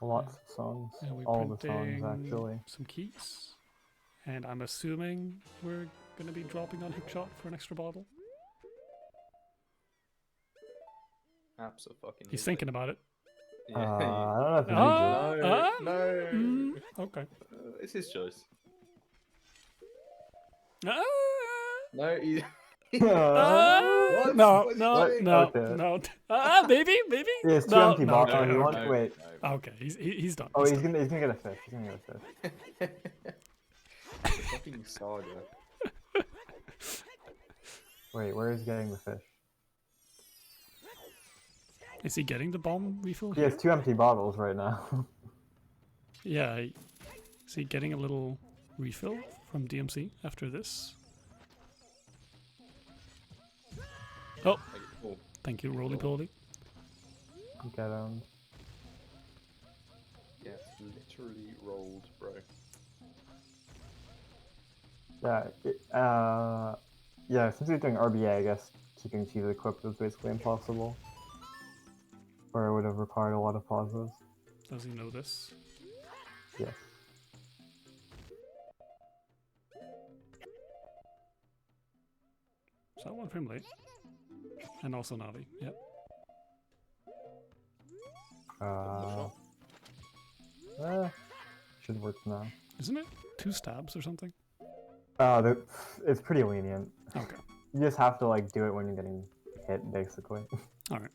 Lots of songs. And we're All the songs printing actually. some keys. And I'm assuming we're gonna be dropping on Hookshot for an extra bottle. Absolutely. He's thinking about it. Yeah. I don't know if you Ah! do. no, ah, no. Mm, okay. It's his choice. Ah! No, he. Ah! What? No, What's he no, doing? no, Okay. no. Maybe. Yeah, it's two No, empty no, bottles. okay, You okay. want? Wait. Okay, he's done. Oh, he's he's done. gonna get a fish. He's gonna get a fish. The fucking saga. Wait, where is he getting the fish? Is he getting the bomb refill? He has 2 empty bottles right now. Yeah. Is he getting a little refill from DMC after this? Oh, Okay, cool. thank you, Roly Poly. Get him. Yeah, literally rolled, bro. Yeah, since he's doing RBA, I guess keeping cheese equipped is basically impossible. Or it would have required a lot of pauses. Does he know this? Yes. Is that one from late? And also Navi, yep. Should work now. Isn't it 2 stabs or something? It's pretty lenient. Okay. You just have to like do it when you're getting hit, basically. Alright.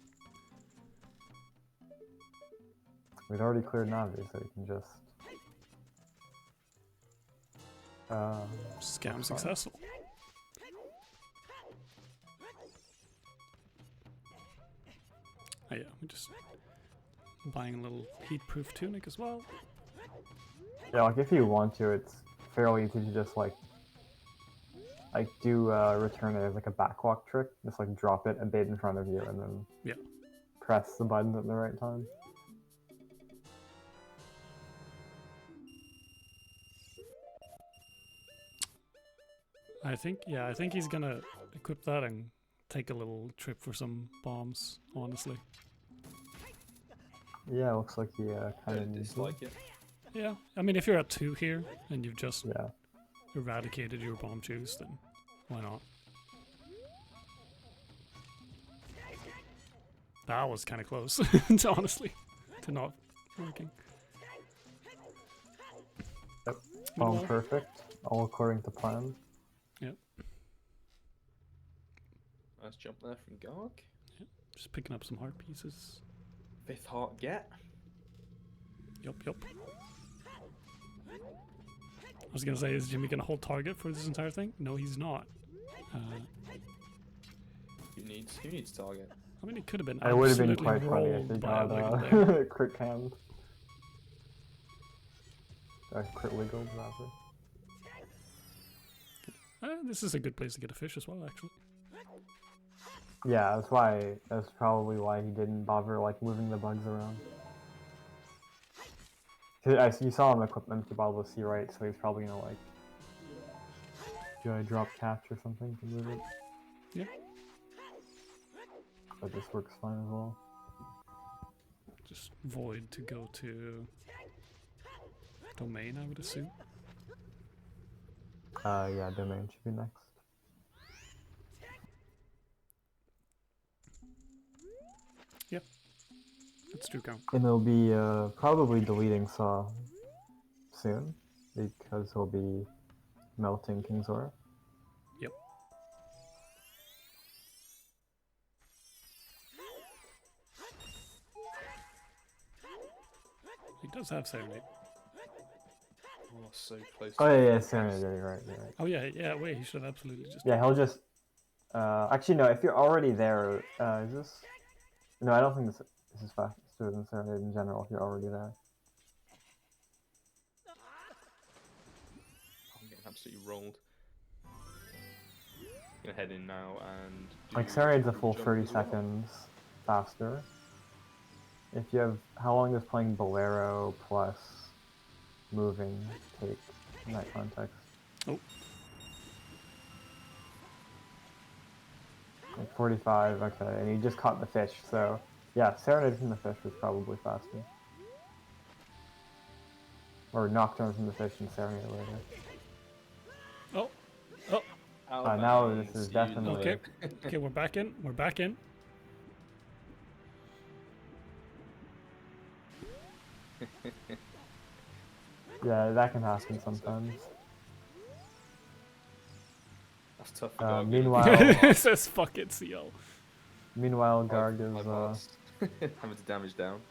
We've already cleared Navi, so you can just. Scam fine. successful. Oh yeah, we're just buying a little heat-proof tunic as well. Yeah, like if you want to, it's fairly easy to just like do return it as like a backwalk trick. Just like drop it a bit in front of you and then Yeah. press the button at the right time. I think he's gonna equip that and take a little trip for some bombs, honestly. Yeah, looks like he kind of Don't needs it. dislike it. Yeah, I mean, if you're at 2 here and you've just Yeah. eradicated your bomb juice, then why not? That was kind of close, honestly, to not working. Yep. Good All wall. perfect. All according to plan. Yep, Nice jump there from Garg. just picking up some heart pieces. 5th heart get. Yup. I was gonna say, is Jimmy gonna hold target for this entire thing? No, he's not. Who needs target? I mean, it could have been. It would have been absolutely quite funny if rolled he by a got wiggle there. crit canned. Crit wiggled, rather. This is a good place to get a fish as well, actually. Yeah, that's why. That's probably why he didn't bother like moving the bugs around. 'Cause you saw him equip empty bottle of sea, right? So he's probably gonna like do a drop catch or something to move it. Yeah. But this works fine as well. Just void to go to domain, I would assume. Yeah, domain should be next. Let's do count. And they'll be probably deleting Saw soon because he'll be melting King's Aura. Yep. He does have Serenade. Oh, so close. Oh yeah, Serenade. Yeah, you're right. You're right. Oh yeah, wait, he should have absolutely just... Yeah, he'll just. Actually, no. If you're already there, is this? No, I don't think this is faster than Serenade in general. If you're already there. I'm getting absolutely rolled. Gonna head in now and. Like do Serenade's a group full jump 30 as well. seconds faster. If you have, how long does playing Bolero plus moving take in that context? Oh. Like 45, okay, and you just caught the fish, so yeah, Serenade from the fish was probably faster. Or Nocturne from the fish and Serenade later. Oh, Now Bounds, this is you definitely- okay. Okay, we're back in. We're back in. Yeah, that can happen sometimes. That's tough for Garg. Meanwhile, It says fuck it, CL. Garg is having to damage down.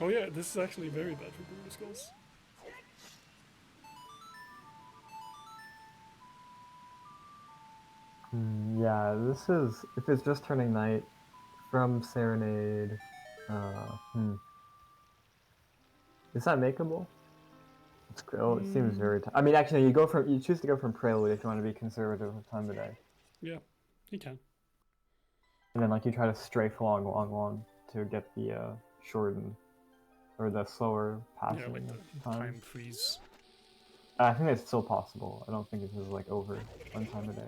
Oh yeah, this is actually very bad for Brutal Skulls. yeah, this is, if it's just turning night from Serenade, is that makeable? It seems very. I mean, actually, you choose to go from Prelude if you want to be conservative with time of day, Yeah, you can. and then like you try to strafe along to get the shortened or the slower passing Yeah, like the time freeze. I think it's still possible. I don't think it is like over on time of day.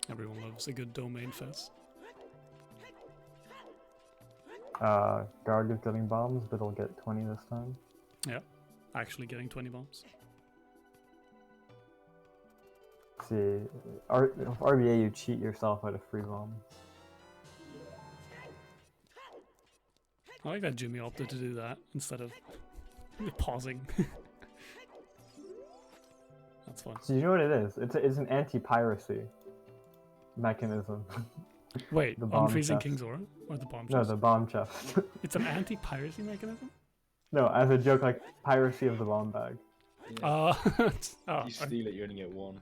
Everyone loves a good domain fest. Garg is getting bombs, but he'll get 20 this time. Yeah, actually getting 20 bombs. See, with RBA you cheat yourself out of free bomb. I like that Jimmy opted to do that instead of pausing. That's fun. So you know what it is? It's an anti-piracy mechanism. Wait, The bomb unfreezing chest. King's Aura? Or the bomb No, chest? the bomb chest. It's an anti-piracy mechanism? No, as a joke, like piracy of the bomb bag. Yeah. Oh, You steal it, you only get one.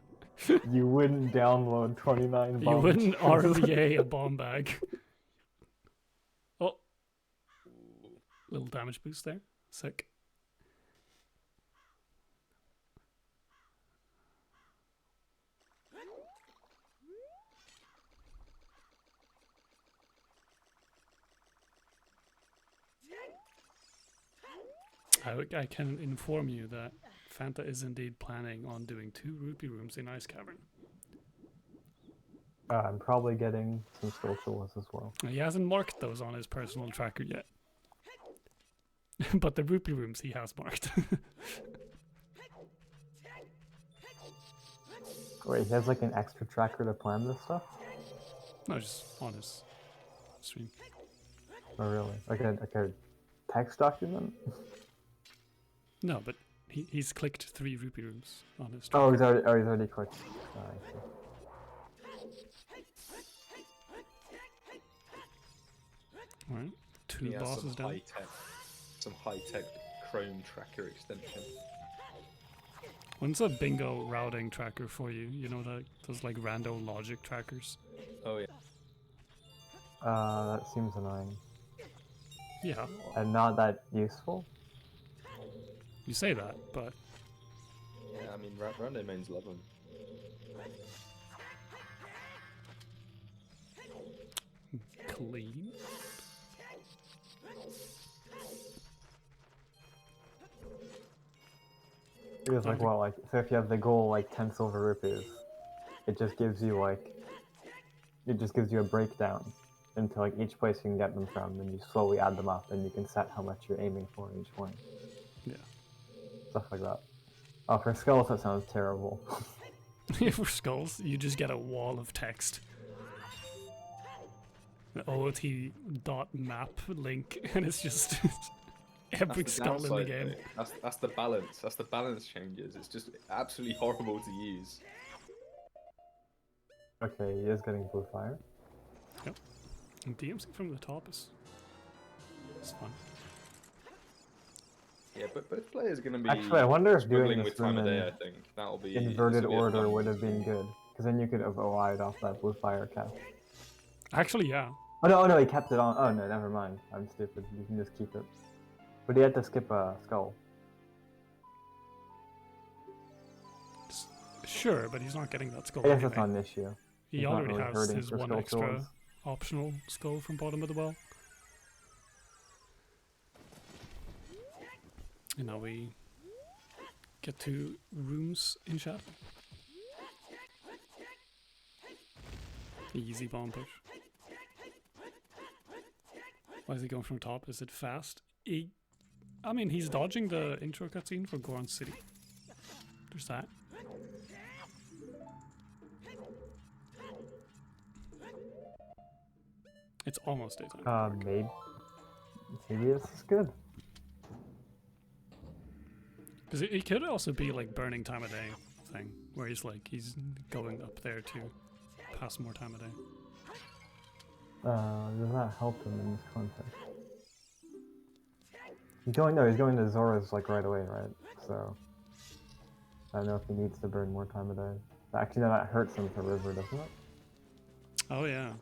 You wouldn't download 29 bombs. you wouldn't RVA a bomb bag. Oh, little damage boost there. Sick. I can inform you that Fanta is indeed planning on doing 2 rupee rooms in Ice Cavern. I'm probably getting some socials as well. He hasn't marked those on his personal tracker yet. But the rupee rooms he has marked. Wait, he has like an extra tracker to plan this stuff? No, just on his stream. Oh really? Like a text document? No, but he's clicked 3 rupee rooms on his Oh, tracker. he's already clicked. Oh, I see. Alright, 2 He has bosses down. some high-tech Chrome tracker extension. When's a bingo routing tracker for you? You know that those like rando logic trackers? Oh yeah. That seems annoying. Yeah, And not that useful? you say that, but I mean, rando mains love them. Clean. It was like, well, like, so if you have the goal, like 10 silver rupees, it just gives you like, it just gives you a breakdown into like each place you can get them from, and you slowly add them up, and you can set how much you're aiming for in each one. Yeah. Stuff like that. Oh, for skulls, that sounds terrible. For skulls, you just get a wall of text. The OOT.map link, and it's just every skull in the game. That's the balance. That's the balance changes. It's just absolutely horrible to use. Okay, he is getting blue fire. Yep. And DMC from the top is fun. Yeah, but both players are going to be Actually, I wonder if doing struggling this with time of room day. in I think that'll be inverted this'll be a order fun would one. have been good, because then you could have OI'd off that blue fire cap. Actually, yeah. Oh no, he kept it on. Oh no, never mind. I'm stupid. You can just keep it. But he had to skip a skull. Sure, but he's not getting that skull I guess anyway. that's not an issue. He He's not already really has hurting his for one skull extra swords. optional skull from bottom of the well. And now we get to rooms in chat. Easy bomb push. Why is he going from top? Is it fast? I mean, he's dodging the intro cutscene for Goron City. There's that. It's almost daytime. Maybe this is good. Because it could also be like burning time of day thing, where he's like, he's going up there to pass more time of day. Does that help him in this context? He's going to Zora's like right away, right? So I don't know if he needs to burn more time a day. Actually, no, that hurts him for River, doesn't it? Oh yeah.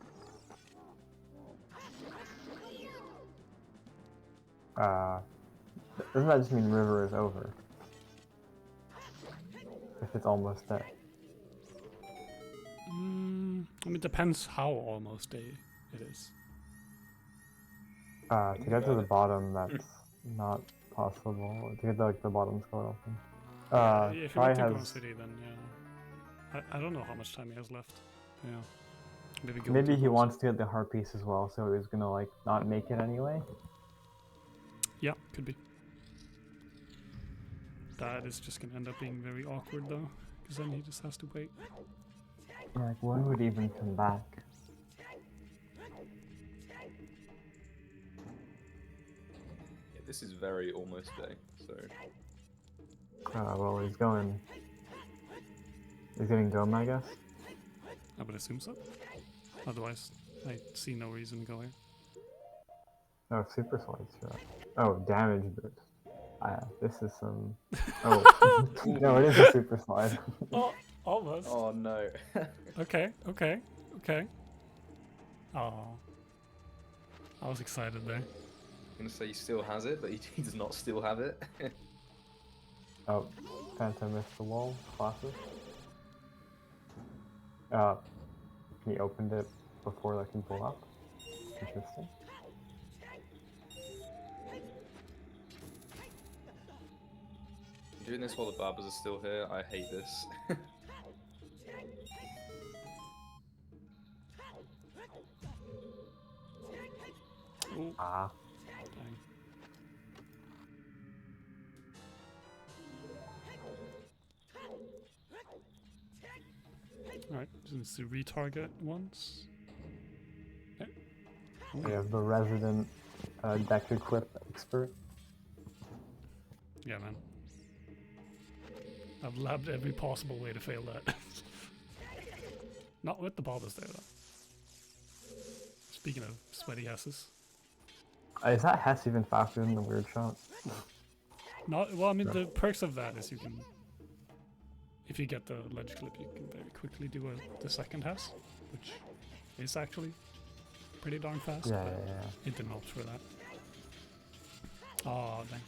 Doesn't that just mean River is over? If it's almost dead. I mean, it depends how almost day it is. To get to the bottom, that's not possible. To get to, like, the bottom score, I think. If you get to Goron City, then yeah. I don't know how much time he has left. Yeah. Maybe he wants to get the heart piece as well, so he's gonna like not make it anyway. Yeah, could be. That is just gonna end up being very awkward though, because then he just has to wait. Like, when would he even come back? Yeah, this is very almost day, so. Well, he's going. He's getting dome, I guess. I would assume so. Otherwise, I see no reason to go here. Oh, super slides, sure. Oh, damage boost. This is some. Oh, no, it is a super slide. Oh, almost. Oh no. Okay. Oh, I was excited there. I'm gonna say he still has it, but he does not still have it. Oh, Phantom missed the wall. Classic. He opened it before that can pull up. Interesting. Doing this while the barbers are still here, I hate this. Ooh, Ah. dang. Alright, just to retarget once. Okay. We have the resident deck equip expert. Yeah, man. I've labbed every possible way to fail that. Not with the barbers there, though. Speaking of sweaty asses. Is that Hess even faster than the weird shot? Not well. I mean, the perks of that is you can, if you get the ledge clip, you can very quickly do the second Hess, which is actually pretty darn fast. Yeah, but yeah. it didn't opt for that. Oh dang!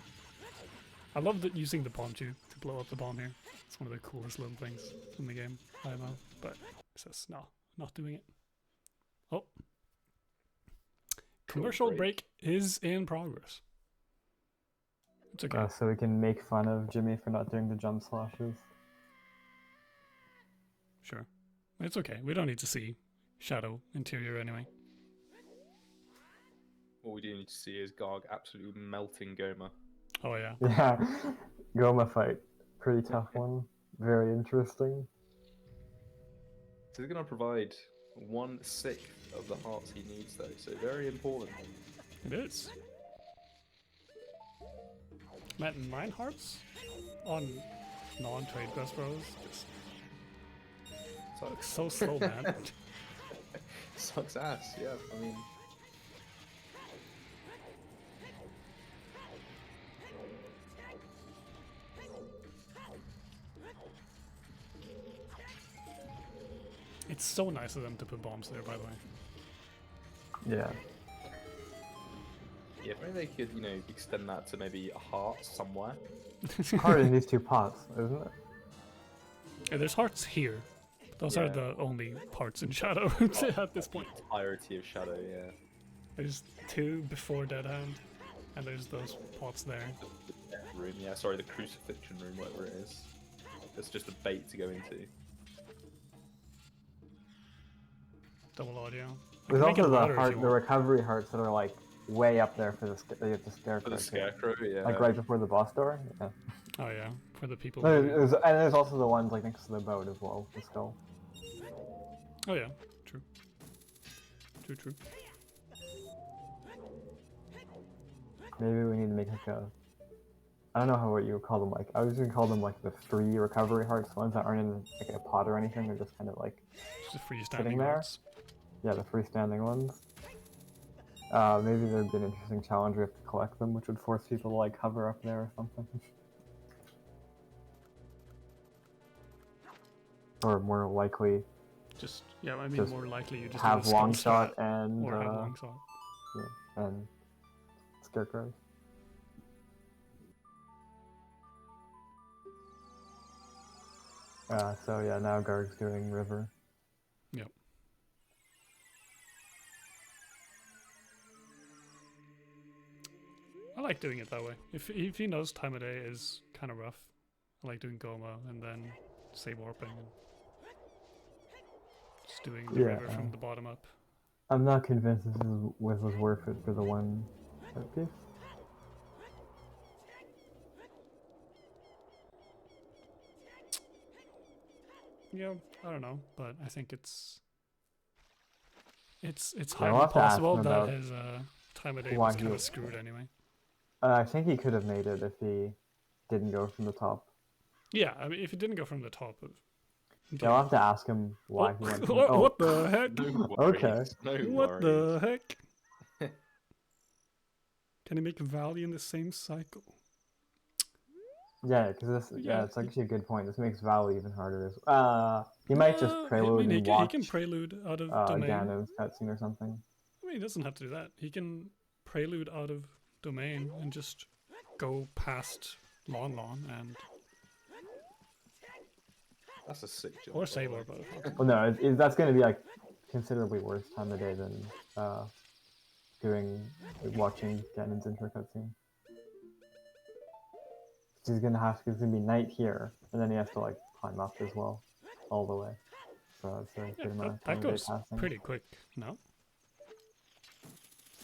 I love that using the bomb tube to blow up the bomb here. It's one of the coolest little things in the game, I know. But it says no, not doing it. Oh. Commercial break is in progress. It's okay. So we can make fun of Jimmy for not doing the jump slashes. Sure. It's okay. We don't need to see Shadow interior anyway. All we do need to see is Garg absolutely melting Goma. Oh yeah. Yeah, Goma fight. Pretty tough one. Very interesting. So he's going to provide 1/6 of the hearts he needs, though, so very important. It is. Man, 9 hearts on non-trade quest bros. Just so slow, man. Sucks ass, yeah. I mean, It's so nice of them to put bombs there, by the way. Yeah. yeah, maybe they could, extend that to maybe a heart somewhere. Hard in these two pots, isn't it? Yeah, there's hearts here. Those are Yeah. the only parts in Shadow at this point. Entirety of Shadow, yeah. There's 2 before Dead Hand, and there's those pots there. The death room, yeah, sorry, the crucifixion room, whatever it is. It's just a bait to go into. Double audio. There's Make it also louder if you the want. recovery hearts that are like way up there for the For scarecrow. the scarecrow, yeah. Like right before the boss door. Yeah. Oh yeah, for the people. No, who- and there's also the ones like next to the boat as well, the skull. Oh yeah, true. True. Maybe we need to make like a. I don't know what you would call them. Like I was gonna call them like the 3 recovery hearts, ones that aren't in like a pot or anything. They're just kind of like Just freestanding Sitting there? hearts. yeah, the freestanding ones. Maybe there'd be an interesting challenge. We have to collect them, which would force people to like hover up there or something. Or more likely Just yeah, I mean Just more likely you just have do a skull long shot strat and or have long shot. and scarecrows. So yeah, now Garg's doing river. Yep. I like doing it that way. If he knows time of day is kind of rough, I like doing Goma and then save warping and just doing the Yeah. river from the bottom up. I'm not convinced this was worth it for the one piece. Yeah, I don't know, but I think it's Yeah, highly we'll have to ask possible him that about his time of day why was he kind of was- screwed anyway. I think he could have made it if he didn't go from the top. Yeah, I mean, if it didn't go from the top of. Yeah, I'll have to ask him why he went from What, what the heck? No Okay. worries. No What worries. the heck? Can he make Valley in the same cycle? Yeah, because this Yeah. it's actually a good point. This makes Valley even harder. He might just I prelude mean, and watch he can prelude out of Ganon's domain. cutscene or something. I mean, he doesn't have to do that. He can prelude out of domain and just go past Lon and That's a sick job. or by save the way. or both. Well, no, that's going to be like considerably worse time of day than watching Ganon's intro cutscene. He's gonna be night here, and then he has to like climb up as well, all the way. So it's a Yeah, good amount of that time of day goes passing. pretty quick. No,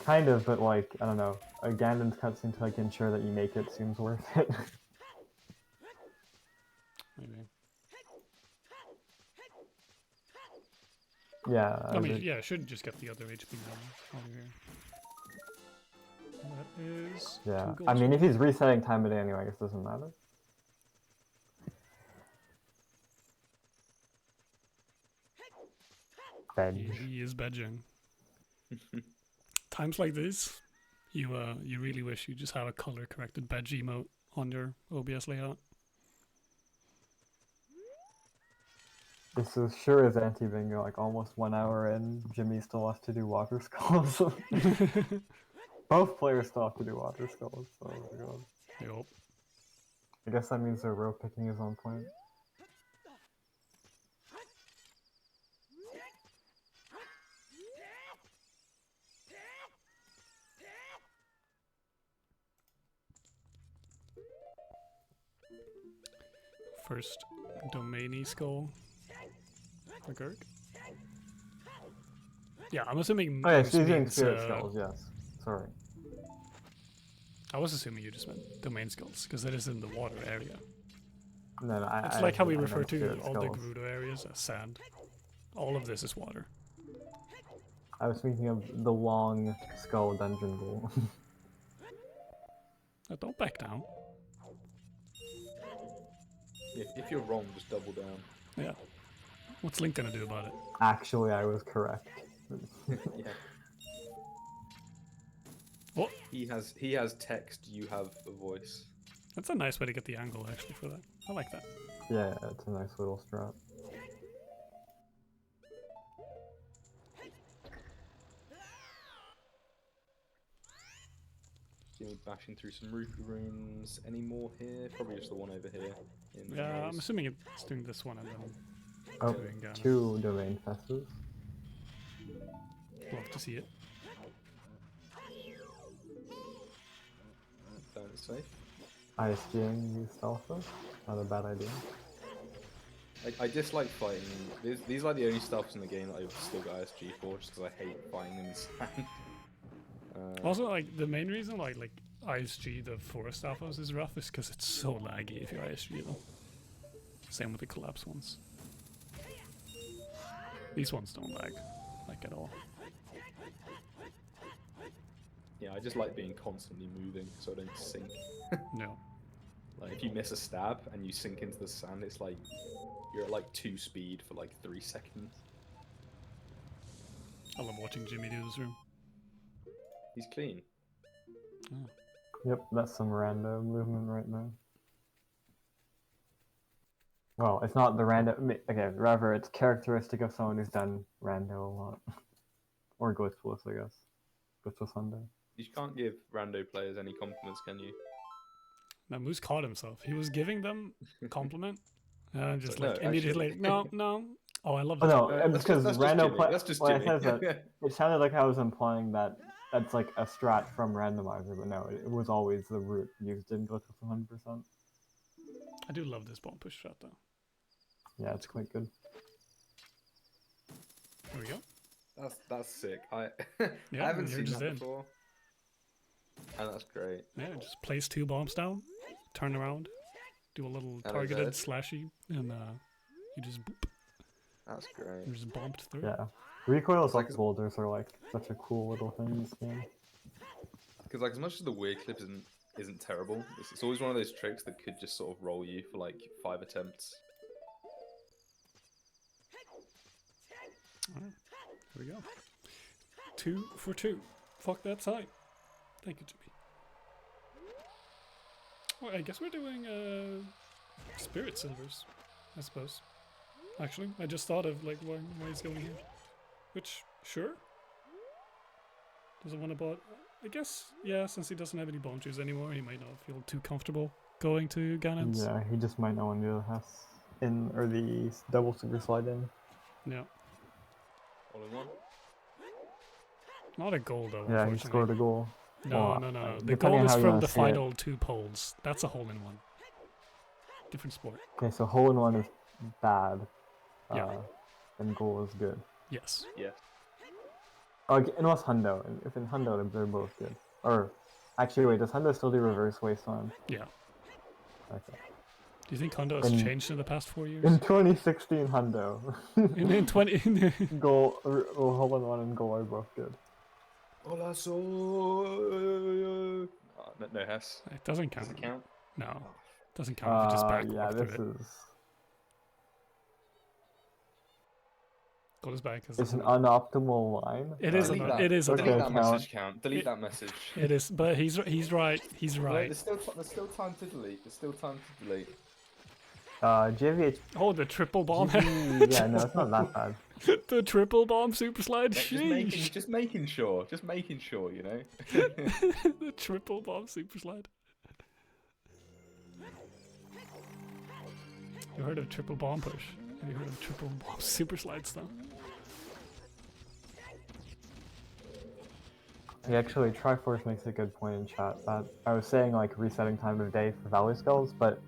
Kind of, but like I don't know, a Ganon's cutscene to like ensure that you make it seems worth it. maybe. Yeah. I mean, yeah, I should just get the other HP now while you're here. That is. Yeah. 2 I golds. mean, if he's resetting time of day anyway, I guess it doesn't matter. Veg. He is bedging. Times like this, you really wish you just have a color corrected bed emote on your OBS layout. This is sure as anti-bingo, like almost 1 hour in, Jimmy still has to do water skulls. Both players still have to do water skulls, so oh my god. Yup. I guess that means their rope picking is on point. first domainy skull for Gurg. Yeah, I'm assuming. Oh yeah, Moose she's doing means, spirit skulls. Yes. Sorry. I was assuming you just meant domain skulls because it is in the water area. No, no, It's like how we I refer meant to spirit all the skulls. Gerudo areas as sand. All of this is water. I was thinking of the long skull dungeon ghoul. Don't back down. If you're wrong, just double down. Yeah. What's Link gonna do about it? Actually, I was correct. Yeah. What? He has text. You have a voice. That's a nice way to get the angle actually for that. I like that. Yeah, it's a nice little strap. See me bashing through some roof rooms. Any more here? Probably just the one over here. In the Yeah, I'm maze. assuming it's doing this one and then Oh, doing Ganon. 2 domain fesses. Love to see it. Found it safe. ISGing you stealthers. Not a bad idea. I dislike fighting. These are like the only stuffs in the game that I've still got ISG for, just because I hate fighting them in sand. Also, like the main reason like ISG the forest alphas is rough is because it's so laggy if you ISG them. Same with the collapse ones. These ones don't lag, like at all. Yeah, I just like being constantly moving so I don't sink. No. Like if you miss a stab and you sink into the sand, it's like you're at like 2 speed for like 3 seconds. I love watching Jimmy do this room. He's clean. Oh. Yep, that's some random movement right now. Well, it's not the random. Okay, rather, it's characteristic of someone who's done rando a lot. Or glitchless, I guess. Glitchless Sunday. You can't give rando players any compliments, can you? Now Moose caught himself. He was giving them a compliment, and just No, like immediately, actually- no. Oh, I love Oh this. no, That's it's because just Jimmy. random play. That's just When I Jimmy. said that, it sounded like I was implying that that's like a strat from randomizer, but no, it was always the route used in glitchless 100%. I do love this bomb push shot though. Yeah, it's quite good. There we go. That's sick. I Yeah, I haven't you're seen just that in. before. And that's great. Yeah, just place 2 bombs down, turn around, do a little And a targeted dead. slashy, and you just boop, That's great. you just bumped through. Yeah. Recoilless like up boulders are like such a cool little thing in this game. Because like as much as the weird clip isn't terrible, it's always one of those tricks that could just sort of roll you for like 5 attempts. Alright, here we go. 2 for 2. Fuck that time. Thank you, Jimmy. Well, I guess we're doing spirit silvers, I suppose. Actually, I just thought of like why he's going here. Which, sure. Doesn't want to bot. I guess, yeah, since he doesn't have any bomb juice anymore, he might not feel too comfortable going to Ganon's. Yeah, he just might not want to do the Hess in, or the double super slide in. Yeah. All in one. Not a goal though, Yeah, he unfortunately. scored a goal. No, Well, no. The depending goal on is how you from wanna the see it. final 2 poles. That's a hole in one. Different sport. Okay, so hole in one is bad. Yeah. And goal is good. Yes. Yeah. Okay, unless Hundo. If in Hundo, they're both good. Or, actually, wait, does Hundo still do reverse wasteland? Yeah. Okay. Do you think Hondo has In- changed in the past 4 years? In 2016 Hundo, in 20 goal, or hole in one and goal are both good. Hola, so. No Hess. It doesn't count. Does it count? No. Doesn't count if you just back Yeah, walk this through it. is. Go back as It's an unoptimal line. It is Delete an- that. it is Delete okay, that count. message count. Delete It- that message. It is, but he's right. He's No, right. there's still time to delete. There's still time to delete. JVH. Oh, the triple bomb. Yeah, no, it's not that bad. The triple bomb super slide. Just making sure. Just making sure. You know. The triple bomb super slide. You heard of triple bomb push? Have you heard of triple bomb super slides though? Yeah, actually, Triforce makes a good point in chat that I was saying like resetting time of day for Valley Skulls, but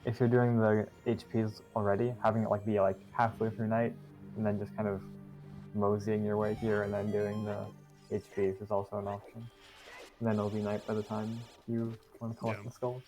if you're doing the HPs already, having it like be like halfway through night, and then just kind of moseying your way here and then doing the HPs is also an option. And then it'll be night by the time you want to collect Yeah. the skulls.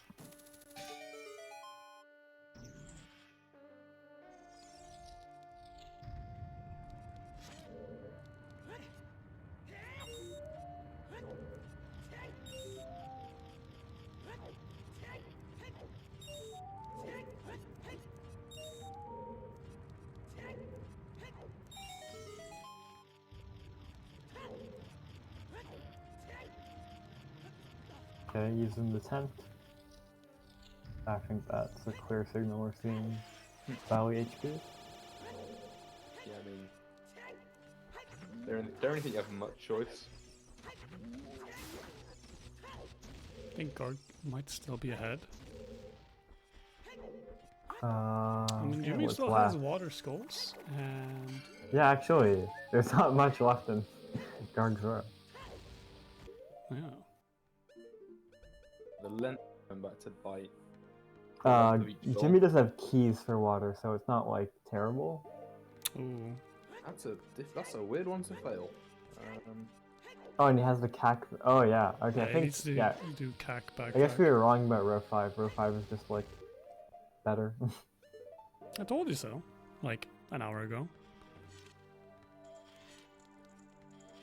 Okay, using the tent. I think that's a clear signal we're seeing Valley HP. Yeah, I mean, don't really think you have much choice. I think Garg might still be ahead. And then Yeah, Jimmy what's still left? has water skulls, and Yeah, actually, there's not much left in Garg's row. yeah. The length going back to bite. the length of each goal. Jimmy does have keys for water, so it's not like terrible. Ooh. That's a weird one to fail. Oh, and he has the cac. Oh yeah, okay. Yeah, I he think needs to yeah. do cack back. I guess we were wrong about row 5. Row 5 is just like better. I told you so, like an hour ago.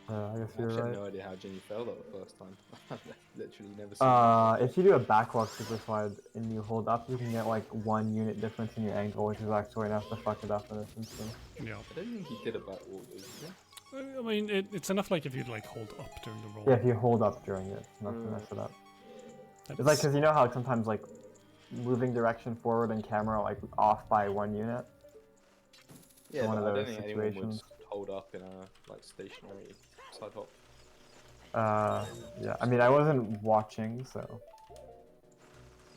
I guess I you're actually right. have no idea how Jimmy failed that the first time. I've literally never seen that. If you do a backwalk super slide and you hold up, you can get like 1 unit difference in your angle, which is actually enough to fuck it up in this instance. Yeah. I don't think he did a backwalk, did he? I mean, it's enough like if you like hold up during the roll. Yeah, if you hold up during it, not to mess it up. That It's like, is- because you know how sometimes like moving direction forward and camera like off by 1 unit? Yeah, one but of I don't those think anyone would situations. hold up in a like stationary side hop. Yeah, I mean, I wasn't watching, so.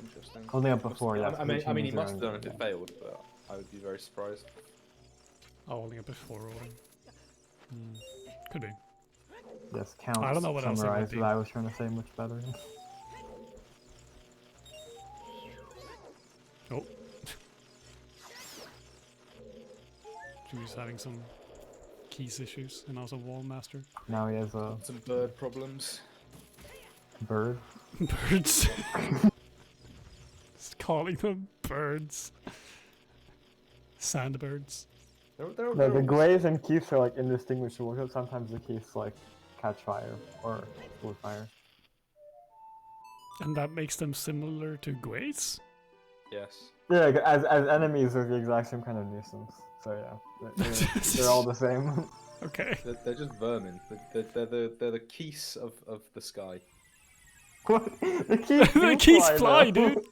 Interesting. Holding up before, Must- yes. I mean, he changes must have your done if angle, it failed, but I would be very surprised. Oh, holding it before rolling. Could be. Yes, count. I don't know what else it would Summarize be. what I was trying to say much better. Oh. Jimmy's having some keys issues, and also wall master. Now he has a Some bird problems. bird. Birds. Just calling them birds. Sandbirds. They're No, the all- glaze and keys are like indistinguishable because sometimes the keys like catch fire or explode fire. And that makes them similar to Gways? Yes. Yeah, as enemies are the exact same kind of nuisance. So yeah, they're all the same. Okay. They're just vermin. They're the geese of the sky. What? The keys The do keys fly, fly, though. dude!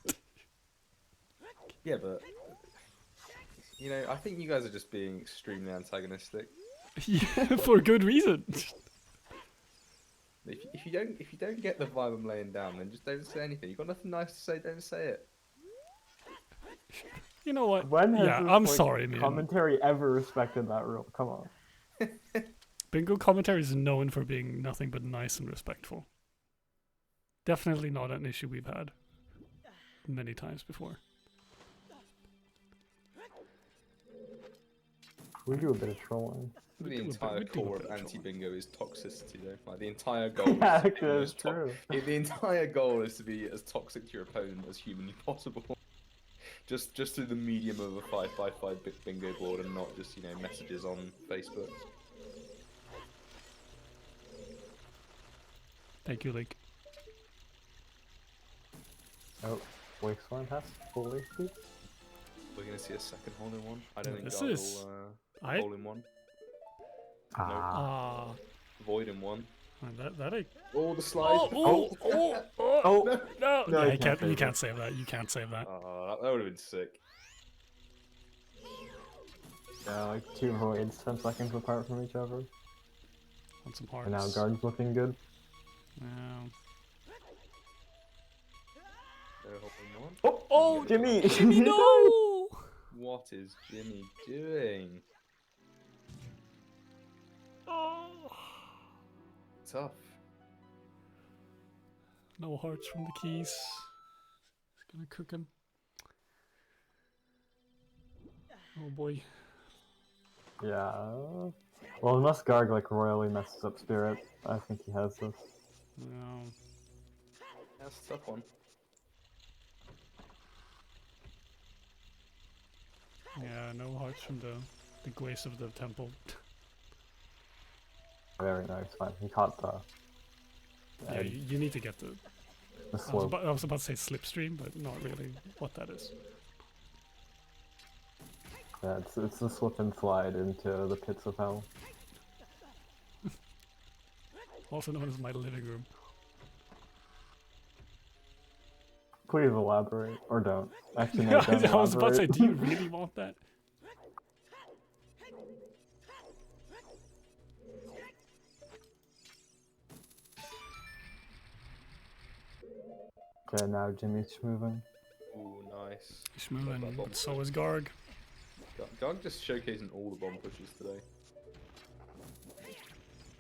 Yeah, but you know, I think you guys are just being extremely antagonistic. Yeah, for good reason. If you don't get the vibe I'm laying down, then just don't say anything. You got nothing nice to say, don't say it. You know what? When has Yeah, this, I'm like, sorry, man. commentary ever respected that rule? Come on. Bingo commentary is known for being nothing but nice and respectful. Definitely not an issue we've had many times before. We do a bit of trolling. The We do a entire bit- we do a core bit of of anti-bingo is toxicity, though. Like the entire goal. Yeah, is to be actually, as that's true. The entire goal is to be as toxic to your opponent as humanly possible. Just through the medium of a 5x5 bingo board, and not just messages on Facebook. Thank you, Link. Oh, Wakesworn has full HP. We're gonna see a second hole in one. I don't think This God is- will I hole in one. Ah. Void in one. That I. Oh, the slide. Oh. No! No, Yeah, you can't you save can't save that. You can't save that. That would have been sick. Yeah, like 2 voids 10 seconds apart from each other. On some hearts. And now guard's looking good. Yeah. Hole in one. Oh, Jimmy! Jimmy, no! What is Jimmy doing? Oh. Tough. No hearts from the keys. It's gonna cook him. Oh boy. Yeah. Well, unless Garg like royally messes up Spirit, I think he has this. No. That's a tough one. Yeah, no hearts from the grace of the temple. Very nice, fine. He caught the Yeah, you need to get the. slope. I was about to say slipstream, but not really what that is. Yeah, it's the slip and slide into the pits of hell. Also known as my living room. Please elaborate, or don't. Actually, no, don't I was about to say, elaborate. do you really want that? Okay, now Jimmy's moving. Ooh, nice. He's Love moving, that bomb but so push. is Garg. Garg just showcasing all the bomb pushes today.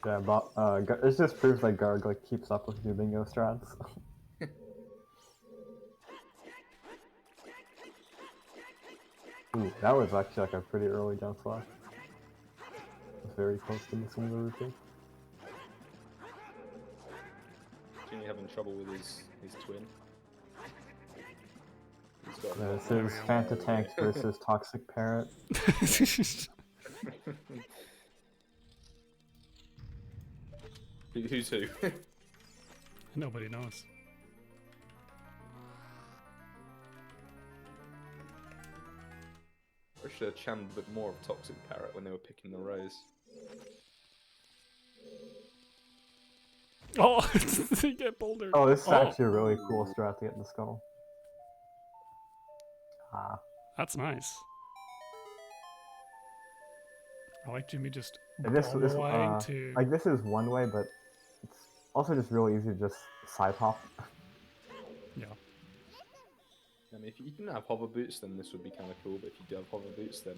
Yeah, but it just proves that Garg like keeps up with your bingo strats. Ooh, that was actually like a pretty early jump slash. It's very close to missing the routine. Jimmy having trouble with his twin. He's got Yeah, this There we is go. Fanta Tanks versus Toxic Parrot. Who's who? Nobody knows. I should have channeled a bit more of Toxic Parrot when they were picking the rows. Oh, they get bolder. Oh, this is actually a really cool strat to get in the skull. Ah, That's nice. I like Jimmy just and this bomb-awing to. like this is one way, but it's also just really easy to just side hop. Yeah. I mean, if you didn't have hover boots, then this would be kind of cool. But if you do have hover boots, then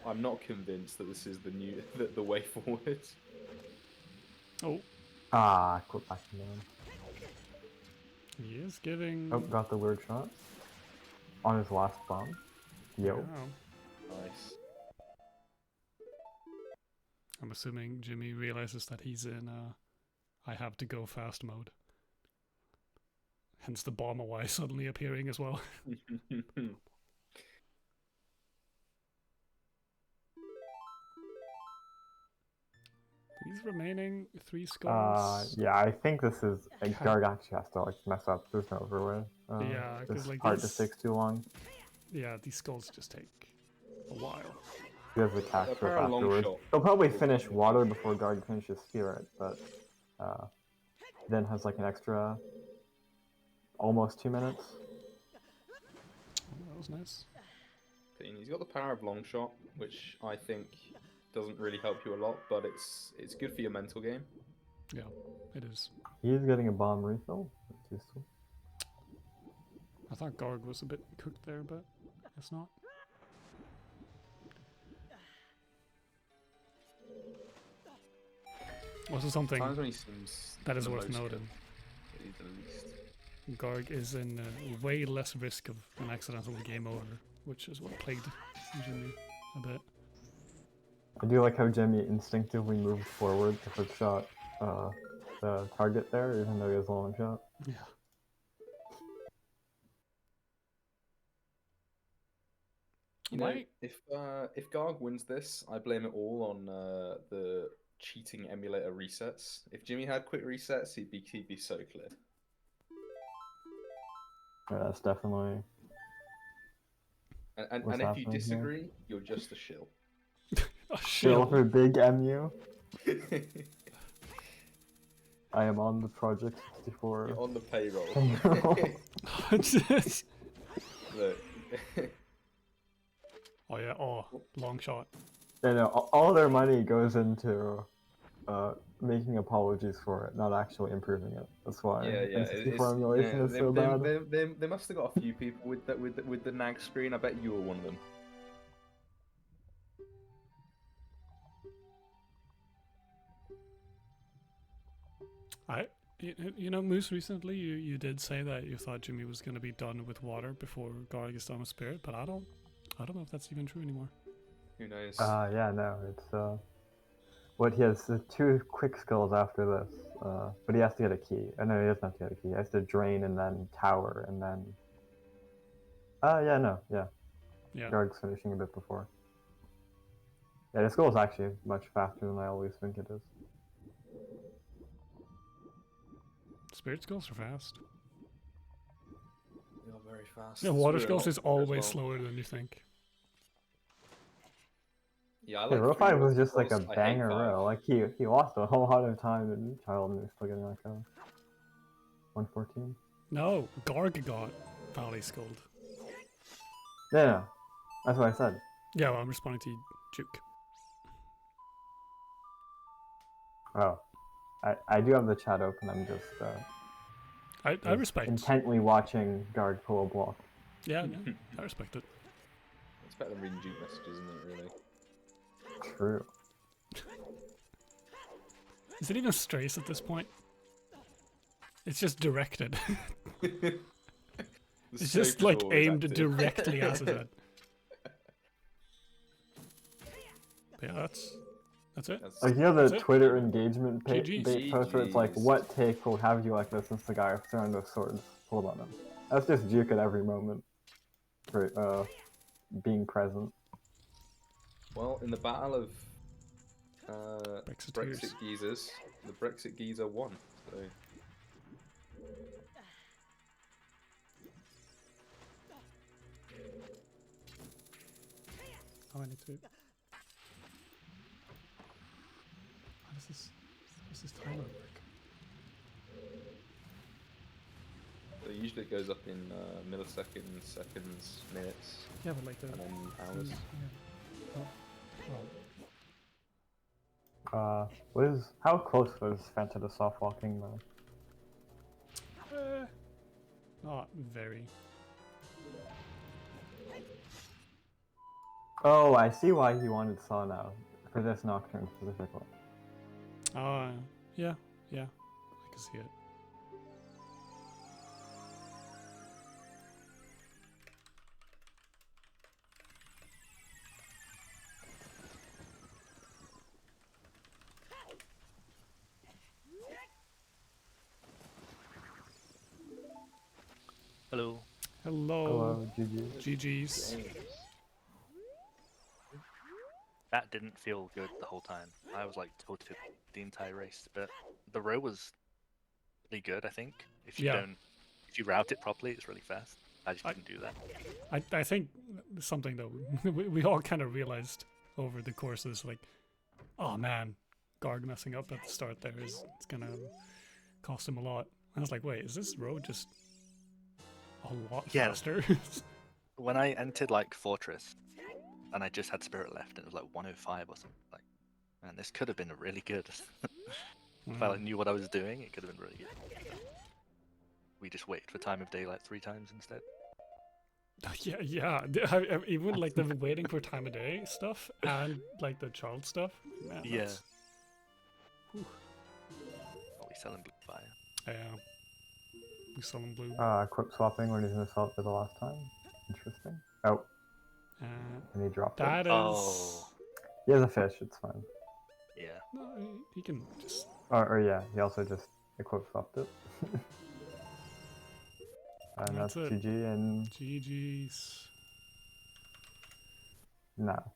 I'm not convinced that this is the way forward. Oh, Ah, quit back to man. he is giving. Oh, got the weird shot on his last bomb. Yo. Wow. Nice. I'm assuming Jimmy realizes that he's in I have to go fast mode. Hence the bomb away suddenly appearing as well. These remaining 3 skulls. Yeah, I think this is like Garg actually has to like mess up. There's no other way. Yeah, 'cause, it's like, hard to these- fix too long. Yeah, these skulls just take a while. He has the catch They're a long afterwards. shot. He'll probably finish water before Garg finishes Spirit, but then has like an extra almost 2 minutes. Oh, that was nice. He's got the power of long shot, which I think doesn't really help you a lot, but it's good for your mental game. Yeah, it is. He's getting a bomb refill. That's useful. I thought Garg was a bit cooked there, but it's not. Also something Times when he seems that is the worth most noting. good, he's the least. Garg is in way less risk of an accidental game over, which is what plagued Jimmy a bit. I do like how Jimmy instinctively moved forward to hook shot the target there, even though he has a long shot. Yeah. You know, Right. if Garg wins this, I blame it all on the cheating emulator resets. If Jimmy had quick resets, he'd be so clear. Yeah, that's definitely. And What's if you happening here? disagree, you're just a shill. Oh, Still shit. for Big MU. I am on the Project 64. You're on the payroll. Look. Oh yeah, oh, long shot. You know, all their money goes into making apologies for it, not actually improving it. That's why Yeah. N64 emulation is so bad. They must have got a few people with the nag screen. I bet you were one of them. You know, Moose, recently you did say that you thought Jimmy was going to be done with water before Garg is done with Spirit, but I don't I don't know if that's even true anymore. Who knows? Yeah, no, it's what he has 2 quick skills after this. But he has to get a key. No, he doesn't have to get a key. He has to drain and then tower and then. Yeah, no, yeah. Yeah. Garg's finishing a bit before. Yeah, this goal is actually much faster than I always think it is. Spirit Skulls are fast. They are very fast. Yeah, It's Water really a Skulls lot is quicker as always well. slower than you think. Yeah, I Yeah, like row 5 was just like a Skulls. I hate banger 5. row. Like he lost a whole lot of time in child and he's still getting like a 114. No, Garg got Valley Skulled. Yeah, no, that's what I said. Yeah, well, I'm responding to Juke. Oh, I do have the chat open. I'm just I respect. intently watching Guard pull a block. Yeah, no, I respect it. It's better than reading Duke messages, isn't it, really? True. Is it even Strace at this point? It's just directed. It's just like aimed directly at his head. But yeah, that's it. Like you know the That's it. Twitter engagement GGs. bait post where it's like, GGs. what take will have you like this since the guy throwing those swords pulled on him. That's just Juke at every moment for being present. Well, in the battle of Brexiteers. Brexit geezers, the Brexit geezer won. So Oh, I need to. How does this timer work? usually it goes up in milliseconds, seconds, minutes, Yeah, but like the. and then hours. Yeah. Oh, How close was Fanta to soft walking though? not very. Oh, I see why he wanted Saw now for this Nocturne specifically. Oh, yeah, I can see it. Hello. Hello. Hello, GG. GG's. That didn't feel good the whole time. I was like tilted the entire race, but the row was really good. I think if you Yeah. if you route it properly, it's really fast. I just didn't do that. I think something though we all kind of realized over the course of this, like, oh man, Garg messing up at the start there it's gonna cost him a lot. I was like, wait, is this road just a lot Yeah. faster? When I entered like Fortress, and I just had Spirit left, and it was like 105 or something. Like, man, this could have been really good. If I knew what I was doing, it could have been really good. We just waited for Time of Day like 3 times instead. Yeah. Even like the waiting for time of day stuff and like the child stuff. Man, Yeah. that's- Whew. Oh, we selling Blue Fire. Yeah. We saw him blue. Equip swapping when he's in assault for the last time. Interesting. Oh, Uh, and he dropped it. that is. Oh. He has a fish, it's fine. Yeah. No, he can just. Or yeah, he also just equip swapped it. And That's that's it. GG and GG's. now.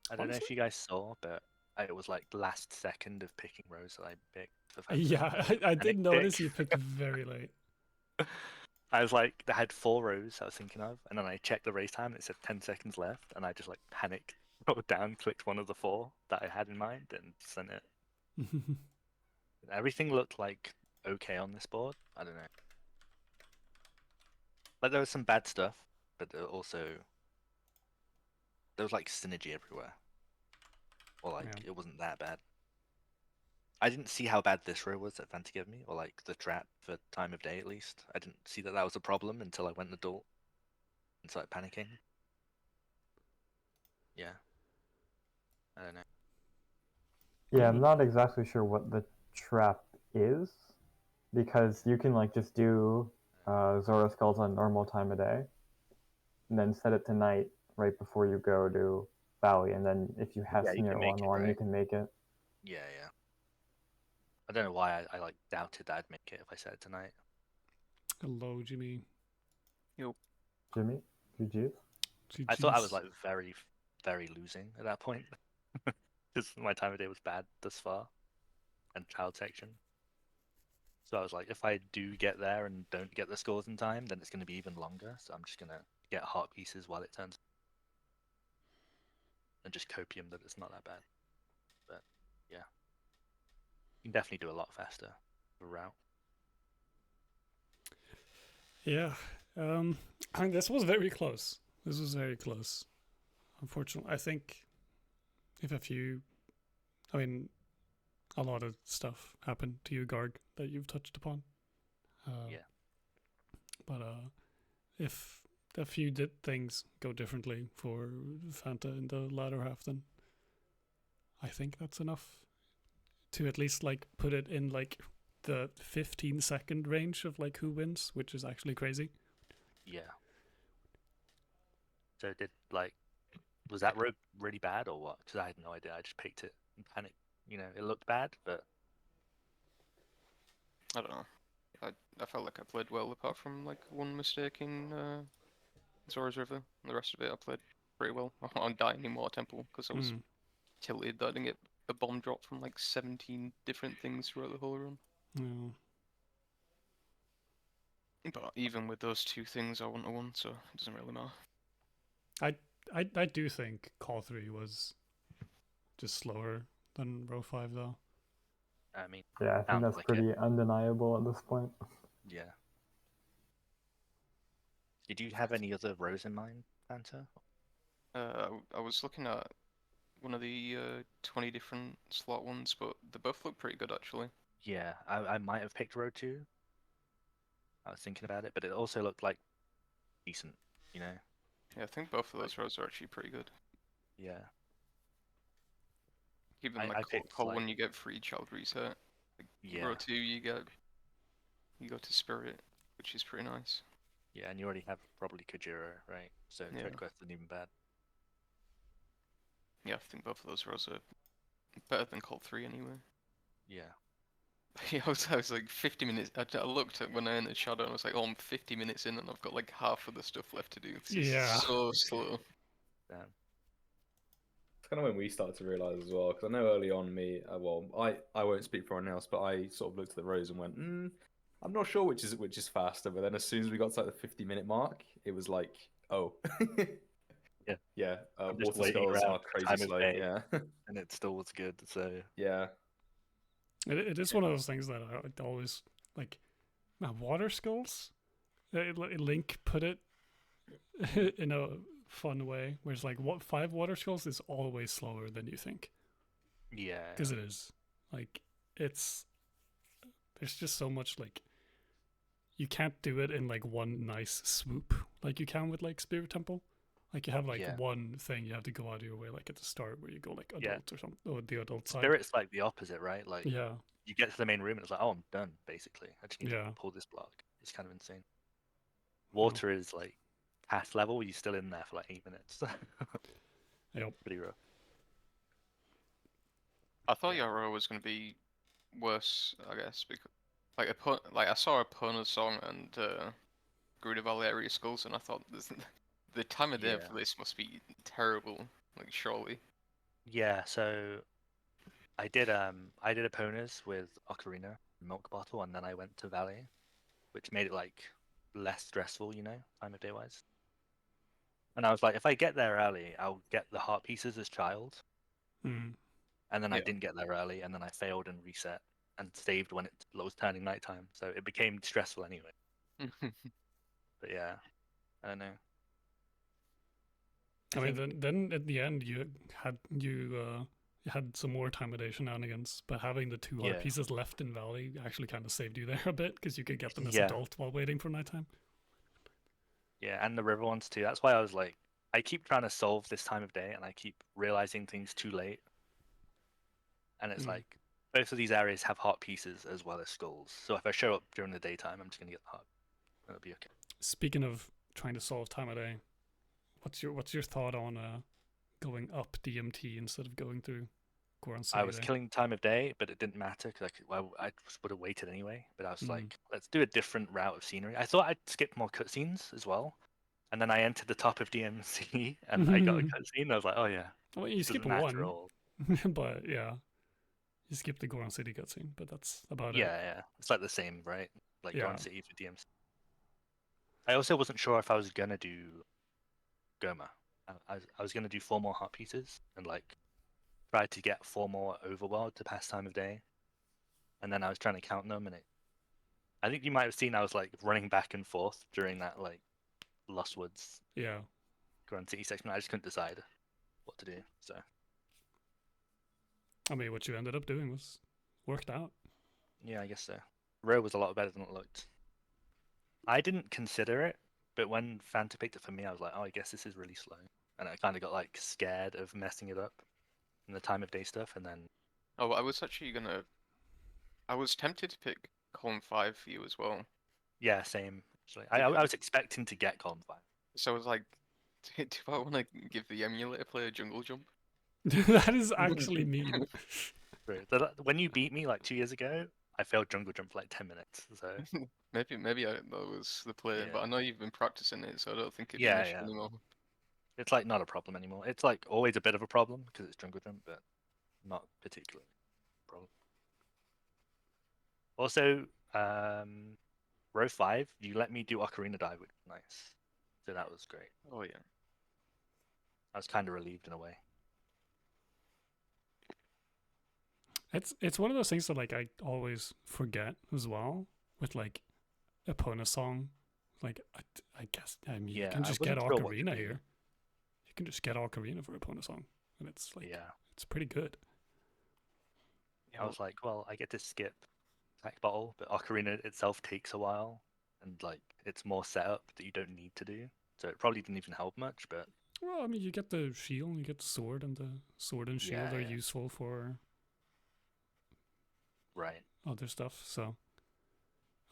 I don't know if Honestly? you guys saw, but it was like the last second of picking rows that I picked for Yeah, I And did it notice picked. you picked very late. I was like, I had 4 rows I was thinking of, and then I checked the race time and it said 10 seconds left, and I just like panicked, wrote down, clicked one of the 4 that I had in mind, and sent it. Everything looked like okay on this board. I don't know. Like there was some bad stuff, but there was like synergy everywhere. Or like Yeah. it wasn't that bad. I didn't see how bad this row was that Fanta gave me, or like the trap for time of day at least. I didn't see that was a problem until I went in the door and started panicking. Yeah. I don't know. Yeah, I'm not exactly sure what the trap is, because you can like just do Zora skulls on normal time of day, and then set it to night right before you go to Valley, and then if you have Yeah, you can scenario make on it, one, you right? can make it. Yeah, yeah. I don't know why I like doubted that I'd make it if I said it tonight. Hello, Jimmy. Yo, Jimmy, GG's. I thought I was GG's. like very, very losing at that point because my time of day was bad thus far, and child section. So I was like, if I do get there and don't get the scores in time, then it's going to be even longer. So I'm just gonna get heart pieces while it turns, and just copium that it's not that bad. But yeah, you can definitely do a lot faster of a route. Yeah. And this was very close. This was very close. Unfortunately, I think if a few, I mean, a lot of stuff happened to you, Garg, that you've touched upon. Yeah. But if a few things go differently for Fanta in the latter half, then I think that's enough to at least like put it in like the 15-second range of like who wins, which is actually crazy. Yeah. So was that road really bad or what? Because I had no idea. I just picked it and panicked. It looked bad, but I don't know. I felt like I played well apart from like one mistake in Zora's River. The rest of it I played pretty well. I won't die anymore Temple because I was Mm, tilted that I didn't get a bomb drop from like 17 different things throughout the whole run. yeah. But even with those two things, I wouldn't have won, so it doesn't really matter. I do think Call 3 was just slower than Row 5 though. I mean, Yeah, I think sounds that's like pretty undeniable at this point. yeah. Did you have any other rows in mind, Fanta? I was looking at one of the 20 different slot ones, but they both look pretty good actually. Yeah, I might have picked row 2. I was thinking about it, but it also looked like decent, you know? Yeah, I think both of those rows are actually pretty good. Yeah. Even I like picked Call like 1 you get free child reset. Like, yeah, Row 2 you go to Spirit, which is pretty nice. yeah, and you already have probably Kajira, right? So Yeah. Trade Quest isn't even bad. Yeah, I think both of those rows are better than Call 3 anyway. Yeah. Yeah, I was like 50 minutes. I looked at when I entered Shadow and I was like, oh, I'm 50 minutes in and I've got like half of the stuff left to do. This is Yeah. so slow. Damn. It's kind of when we started to realize as well, because I know early on I won't speak for anyone else, but I sort of looked at the rows and went, I'm not sure which is faster. But then as soon as we got to like the 50-minute mark, it was like, oh, Yeah. yeah, I'm just water waiting skulls around are for the crazy time of slow. day. Yeah, And it still was good, so yeah. It is one of those things that I always like. Water skulls? Link put it in a fun way, where it's like, what 5 water skulls is always slower than you think. yeah. Because it is. Like, there's just so much, like, you can't do it in like one nice swoop like you can with like Spirit Temple. Like you have like Yeah. one thing you have to go out of your way, like at the start where you go like adult Yeah. or something, or the adult side. Spirit's like the opposite, right? Like Yeah, you get to the main room and it's like, oh, I'm done, basically. I just need Yeah. to pull this block. It's kind of insane. Water is like half level, you're still in there for like 8 minutes. Yep. Pretty rough. I thought Yeah. your row was going to be worse, I guess, because like I saw a Pona song and Gruda Valeria skulls, and I thought the time of day Yeah. for this must be terrible. Like surely. Yeah, so I did Eponas with Ocarina, Milk Bottle, and then I went to Valley, which made it like less stressful, time of day wise. And I was like, if I get there early, I'll get the heart pieces as child. Mm. And then I Yeah. didn't get there early, and then I failed and reset and saved when it was turning nighttime. So it became stressful anyway. But yeah, I don't know. I mean, think- then at the end you had some more time of day shenanigans, but having the 2 heart Yeah. pieces left in Valley actually kind of saved you there a bit because you could get them as Yeah. adult while waiting for nighttime. Yeah, and the river ones too. That's why I was like, I keep trying to solve this time of day, and I keep realizing things too late. And it's Mm. like both of these areas have heart pieces as well as skulls. So if I show up during the daytime, I'm just gonna get the heart. That'll be okay. Speaking of trying to solve time of day, what's your thought on going up DMT instead of going through Goron City I was there? killing time of day, but it didn't matter because I just would have waited anyway. But I was Mm. like, let's do a different route of scenery. I thought I'd skip more cutscenes as well, and then I entered the top of DMC and I got a cutscene. I was like, oh yeah, Well, you it skip doesn't matter at one, all. but yeah, you skip the Goron City cutscene, but that's about it. Yeah, it's like the same, right? Like Yeah. Goron City for DMC. I also wasn't sure if I was gonna do Goma. I was gonna do 4 more heart pieces and like try to get 4 more overworld to pass time of day, and then I was trying to count them, and I think you might have seen I was like running back and forth during that like Lost Woods Yeah. Grand City section. I just couldn't decide what to do. So I mean, what you ended up doing was worked out. yeah, I guess so. Row was a lot better than it looked. I didn't consider it, but when Fanta picked it for me, I was like, oh, I guess this is really slow, and I kind of got like scared of messing it up in the time of day stuff, and then Oh, I was actually gonna. I was tempted to pick column 5 for you as well. yeah, same. Actually, I was expecting to get column 5. So I was like, do I want to give the emulator player jungle jump? That is actually mean. When you beat me like 2 years ago, I failed jungle jump for like 10 minutes. So Maybe that was the play, but I Yeah. know you've been practicing it, so I don't think it'd be Yeah, an issue yeah. anymore. it's like not a problem anymore. It's like always a bit of a problem because it's jungle jump, but not particularly a problem. Also, row 5, you let me do Ocarina Dive, which was nice. So that was great. Oh yeah. I was kind of relieved in a way. It's one of those things that like I always forget as well with like Epona song. Like I guess I mean you Yeah, can I just get wasn't sure what to Ocarina do. here. You can just get Ocarina for Epona song, and it's like Yeah, it's pretty good. I was like, well, I get to skip Sack Bottle, but Ocarina itself takes a while, and like it's more setup that you don't need to do. So it probably didn't even help much, but Well, I mean you get the shield, you get the sword, and the sword and shield Yeah, are yeah. useful for right. other stuff. So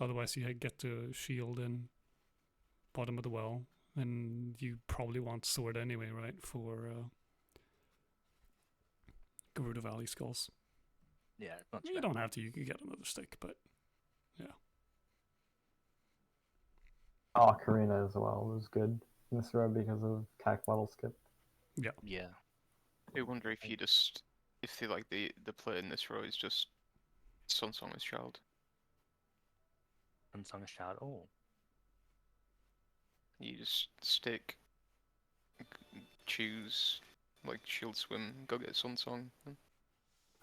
otherwise you get the shield in bottom of the well, and you probably want sword anyway, right? For Gerudo Valley skulls. Yeah, not too You bad. don't have to. You could get another stick, but Ocarina as well was good in this row because of CAC bottle skip. Yeah. I wonder if you just if the play in this row is just Sun Song as Child. Unsung a Shout. Oh, You just stick, choose like Shield Swim, go get Sun Song.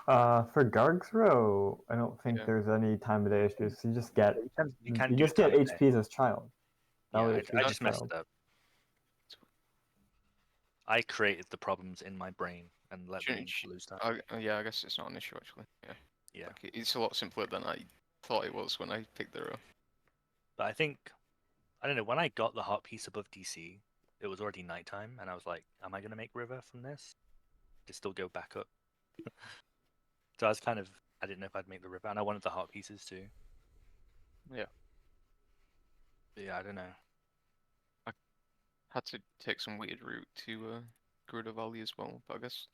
For Garg's row, I don't think Yeah. there's any time of day issues. You just get you can you do just get time of day. HPs as child. Yeah, Valid I HPs as just messed child. it up. I created the problems in my brain and let them lose time. Yeah, I guess it's not an issue actually. Yeah. Yeah, Like, it's a lot simpler than I thought it was when I picked the row. but I think I don't know. When I got the heart piece above DC, it was already nighttime, and I was like, "Am I gonna make river from this? To still go back up?" So I was kind of I didn't know if I'd make the river, and I wanted the heart pieces too. Yeah. But yeah, I don't know. Had to take some weird route to Gerudo Valley as well, but I guess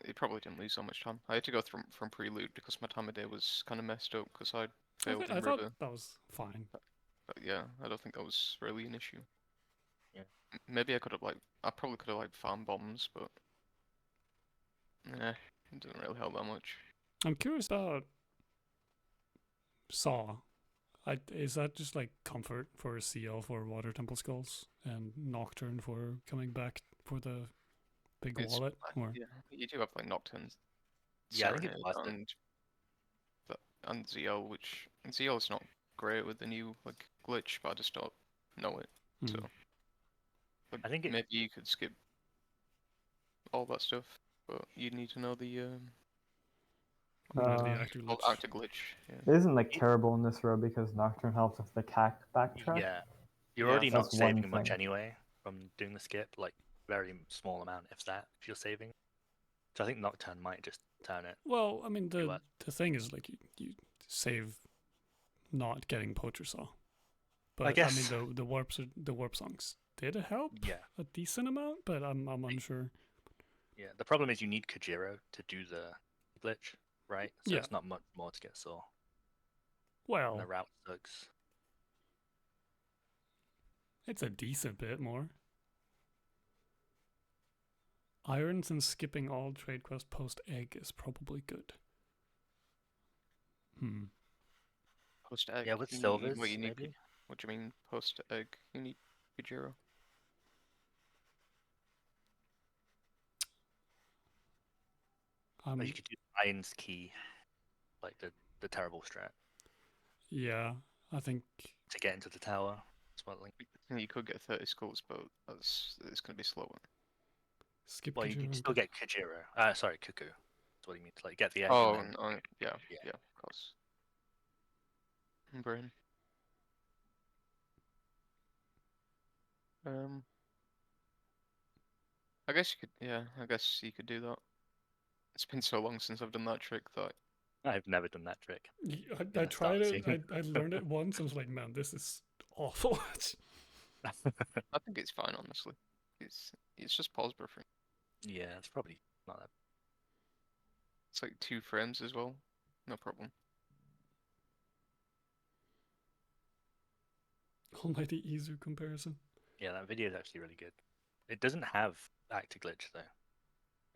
it probably didn't lose so much time. I had to go from prelude because my time of day was kind of messed up because I'd failed in I thought river. that was fine. But yeah, I don't think that was really an issue. Yeah. Maybe I probably could have farm bombs, but it doesn't really help that much. I'm curious about Saw. Is that just like comfort for CL for Water Temple Skulls and Nocturne for coming back for the big It's- wallet? Or Yeah, you do have Nocturne, Yeah, I think it's Serenade, worth it. and ZL, which ZL's not great with the new glitch, but I just don't know it. So Hmm. I think it- maybe you could skip all that stuff, but you'd need to know the the actor glitch. actor glitch. Yeah. It isn't like terrible in this row because Nocturne helps with the CAC backtrack. Yeah, you're Yeah, already not that's one saving much thing. anyway from doing the skip. Like very small amount, if that. If you're saving, so I think Nocturne might just turn it. Well, I mean what? the thing is like you save not getting Poacher Saw, but guess- I mean the warp songs did help Yeah. a decent amount, but I'm unsure. Yeah, the problem is you need Kajiro to do the glitch, right? So Yeah. it's not much more to get saw. And Well, the route sucks. it's a decent bit more. Irons and skipping all trade quest post egg is probably good. Post egg. Yeah, with you need, silvers, what you need? maybe. What do you mean post egg? You need Kujiro. Or you could use Iron's Key, like the terrible strat, yeah, I think to get into the tower. That's what like. You could get 30 skulls, but it's going to be slower. skip Well, you Kajiro can and still get- get Sorry, Cuckoo. That's what he means. Like get the egg Oh, and then. yeah, Yeah. yeah, of course. Brain. I guess you could, yeah, I guess you could do that. It's been so long since I've done that trick that I've never done that trick. I tried it. I learned it once. I was like, man, this is awful. I think it's fine, honestly. It's just pause buffering. Yeah, it's probably not that. It's like 2 frames as well. No problem. Almighty Izu comparison. Yeah, that video is actually really good. It doesn't have actor glitch though,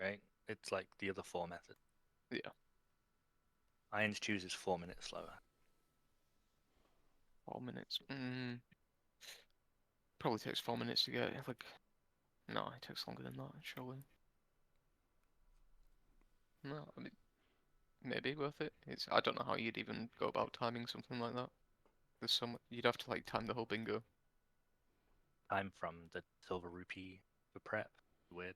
right? It's like the other 4 methods. Yeah. Irons chooses 4 minutes slower. 4 minutes. Probably takes 4 minutes to get it. Like, no, it takes longer than that, surely. No, I mean, maybe worth it. I don't know how you'd even go about timing something like that. There's you'd have to like time the whole bingo. Time from the silver rupee for prep. Weird.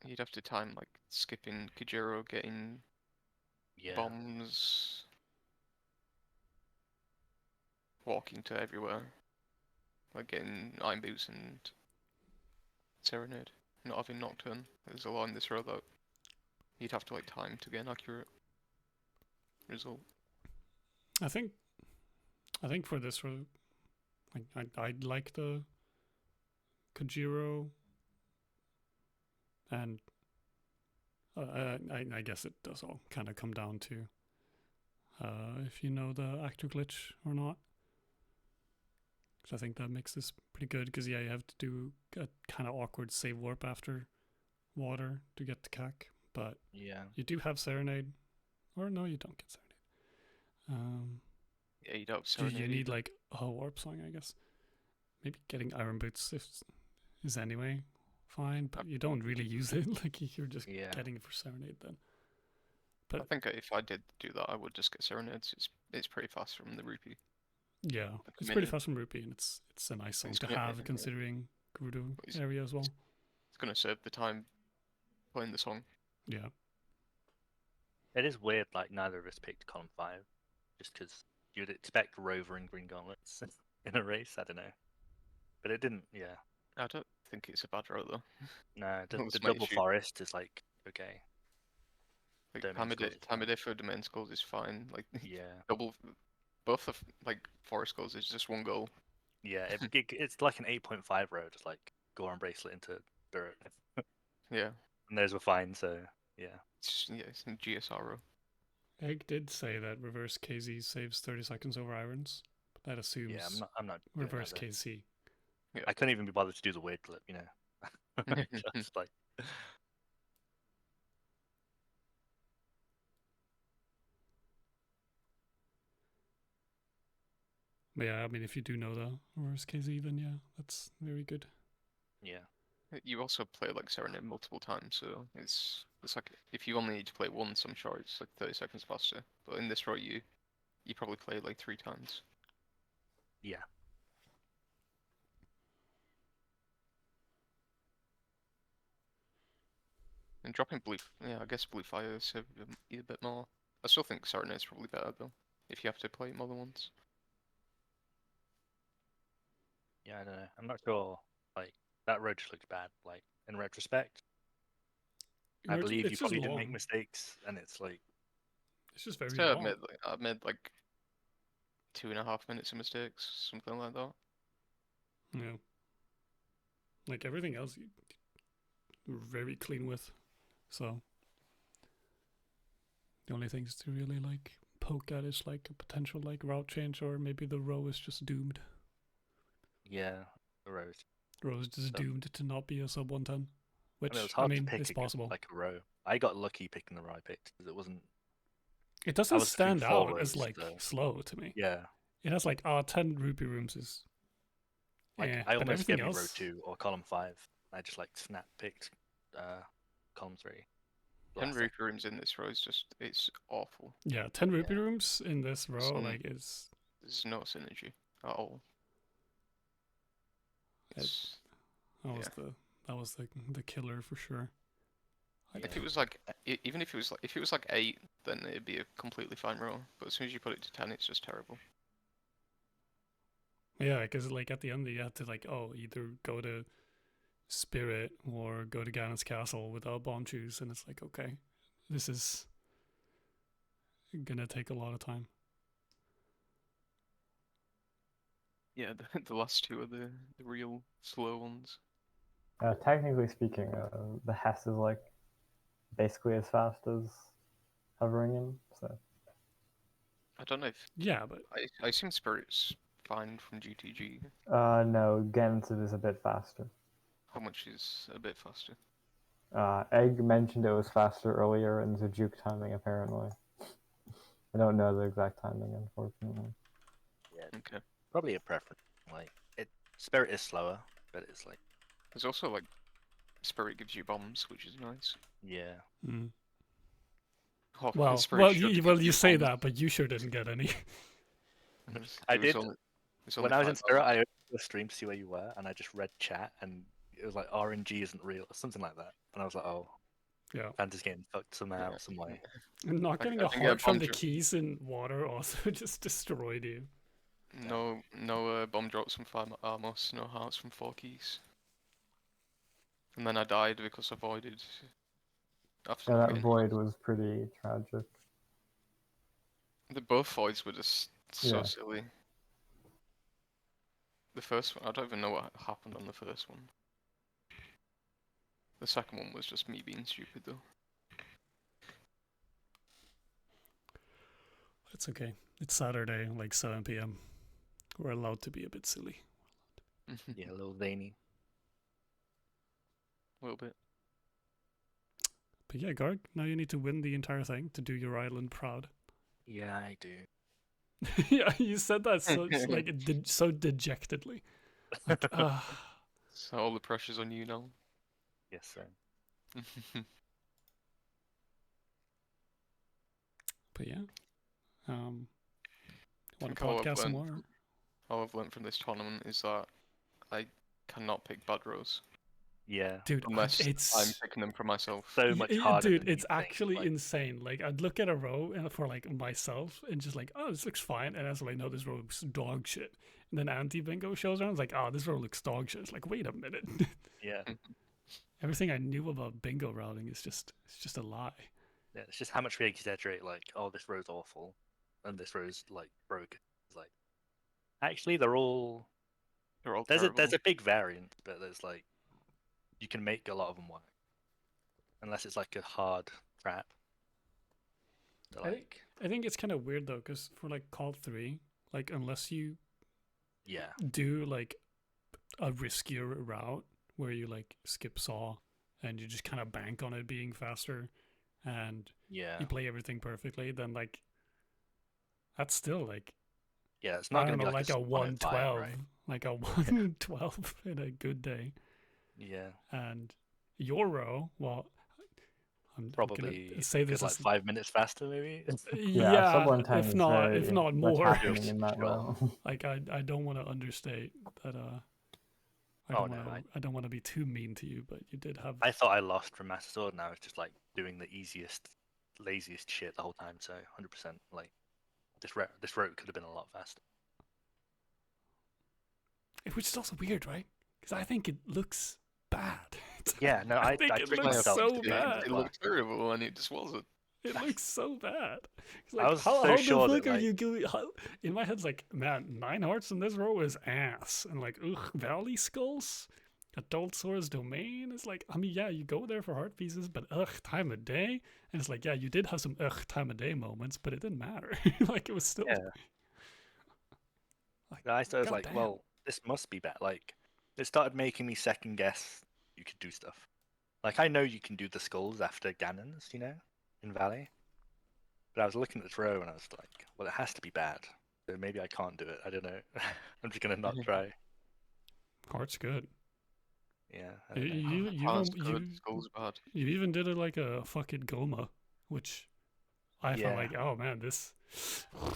You'd have to time like skipping Kujiro, getting Yeah. bombs, walking to everywhere, like getting Iron Boots and Serenade, not having Nocturne. There's a lot in this row that you'd have to like time to get an accurate result. I think for this, I'd like the Kajiro, and I guess it does all kind of come down to if you know the actor glitch or not. Because I think that makes this pretty good. Because yeah, you have to do a kind of awkward save warp after water to get the cack, but Yeah. you do have Serenade, or no, you don't get Serenade. Yeah, you don't. You need like a warp song, I guess. Maybe getting Iron Boots is anyway fine, but you don't really use it. Like you're just getting it for Serenade then. But I think if I did do that, I would just get Serenades. It's pretty fast from the rupee. Yeah, it's pretty fast from rupee, and it's a nice song to have considering Gerudo area as well. It's gonna save the time playing the song. Yeah. It is weird, like neither of us picked column 5, just because you'd expect Rover and Green Gauntlets in a race. I don't know, but it didn't. Yeah. I don't think it's a bad row though. No, That was the my double issue. forest is like okay. Like Domain skulls is fine. Tamide for domain skulls is fine. Like Yeah. both of like forest skulls is just one goal. Yeah, it's like an 8.5 road, just like Goron bracelet into Spirit. Yeah. And those were fine, so yeah. It's in GSR row. Egg did say that reverse KZ saves 30 seconds over irons, but that assumes I'm not doing that, reverse though. KC. Yeah. I couldn't even be bothered to do the weird clip, you know. Just like But yeah, I mean, if you do know the reverse KZ, then yeah, that's very good. yeah. You also play like Serenade multiple times, so it's like if you only need to play once, I'm sure it's like 30 seconds faster. But in this row, you probably play like 3 times. Yeah. And dropping blue, yeah, I guess blue fire is a bit more. I still think Serenade's probably better though, if you have to play it more than once. Yeah, I don't know. I'm not sure. Like that road just looks bad. Like in retrospect, I believe you just probably didn't make long. mistakes, and it's like It's just very So long. I made like 2.5 minutes of mistakes, something like that. Yeah. Like everything else, you're very clean with. So the only things to really like poke at is like a potential like route change, or maybe the row is just doomed. Yeah, the rows. Row is just So- doomed to not be a sub 110, which I mean, it was hard to pick it's possible. like a row. I got lucky picking the row I picked because it wasn't. It I doesn't was between stand 4 out as rows, like so- slow to me. Yeah, It has like 10 rupee rooms is like eh, I but almost everything gave me row else 2 or column 5. I just like snap picked column 3. 10 Blasted. rupee rooms in this row is just, it's awful. yeah, 10 rupee rooms in this row Some- like is There's no synergy at all. It- It's, that was the killer for sure. if it was like, even if it was like 8, then it'd be a completely fine row. But as soon as you put it to 10, it's just terrible. Yeah, because like at the end you had to like either go to Spirit or go to Ganon's Castle without bomb choose, and it's like okay, this is gonna take a lot of time. Yeah, the last two are the real slow ones. Technically speaking, the Hess is like basically as fast as hovering in. So I don't know if Yeah, but I assume Spirit's fine from GTG. no, Gens is a bit faster. How much is a bit faster? Egg mentioned it was faster earlier in the juke timing apparently. I don't know the exact timing, unfortunately. Yeah, Okay. probably a preference. Like Spirit is slower, but it's like There's also like Spirit gives you bombs, which is nice. yeah. mm. Oh, well, Spirit should you give say bombs. that, but you sure didn't get any. I It was did. only- it's When only I was in 5 Spirit, bombs. I opened the stream to see where you were, and I just read chat, and it was like RNG isn't real, or something like that. And I was like, oh, Yeah, Fantasy's getting fucked somehow, some way. and not getting I a think heart from bomb the dro- keys in water also just destroyed you. No, bomb drops from 5 Amos, no hearts from 4 keys. And then I died because I voided. After Yeah, not that getting void was pretty tragic. The both voids were just so Yeah. silly. The first one, I don't even know what happened on the first one. The second one was just me being stupid though. It's okay. It's Saturday, like 7 p.m. We're allowed to be a bit silly. Yeah, a little zany. A little bit. But yeah, Garg, now you need to win the entire thing to do your island proud. Yeah, I do. Yeah, you said that so like so dejectedly. Like, So all the pressure's on you now. Yes, sir. but yeah, want to think all I've podcast some learned more? All I've learned from this tournament is that I cannot pick bad rows Yeah. Dude, unless it's I'm picking them for myself. So much harder. dude, than you it's think, actually like, insane. Like I'd look at a row and for like myself and just like, oh, this looks fine, and I was like, no, this row looks dog shit. And then anti bingo shows around, it's like, oh, this row looks dog shit. It's like, wait a minute. Yeah. Everything I knew about bingo routing is just a lie. Yeah, it's just how much we exaggerate, like, oh, this row's awful, and this row's, like, broken. It's like, actually, they're all... They're all There's terrible. a big variant, but there's, like, you can make a lot of them work. Unless it's, like, a hard trap. So, like, I think it's kind of weird though, because for like Call 3, like unless you yeah. do like a riskier route where you like skip saw and you just kind of bank on it being faster and Yeah. you play everything perfectly, then like that's still like Yeah, it's I not don't going to know, be like a a 112, right? like a 112 in a good day. Yeah. And your row, well, I'm Probably gonna say this like is 5 minutes faster, maybe? Yeah, sub 110 if is not very if not much more. happening in that Sure. row. Like I don't want to understate that. I Oh, don't no, want to. I don't want to be too mean to you, but you did have. I thought I lost from Master Sword, and I was just, like, doing the easiest, laziest shit the whole time, so 100%, like, this route could have been a lot faster. Which is also weird, right? Because I think it looks bad. Yeah, no, I think it tricked looks myself so into doing bad. It looked terrible and it just wasn't. It looks so bad. It's I like, was how so the sure fuck that, are like- you doing? In my head's like, man, 9 hearts in this row is ass, and like, ugh, Valley Skulls. Adult Source domain is like, I mean, yeah, you go there for heart pieces, but time of day. And it's like, yeah, you did have some time of day moments, but it didn't matter. Like, it was still. Yeah. Like, I was like, goddamn. well, this must be bad. Like, it started making me second guess you could do stuff. Like, I know you can do the skulls after Ganon's, you know, in Valley. But I was looking at this row and I was like, well, it has to be bad. So maybe I can't do it. I don't know. I'm just gonna not try. Heart's good. Yeah. I You, don't know. you, Heart's even, good, Skull's bad. you even did it like a fucking Goma, which I felt Yeah. like, oh man, this,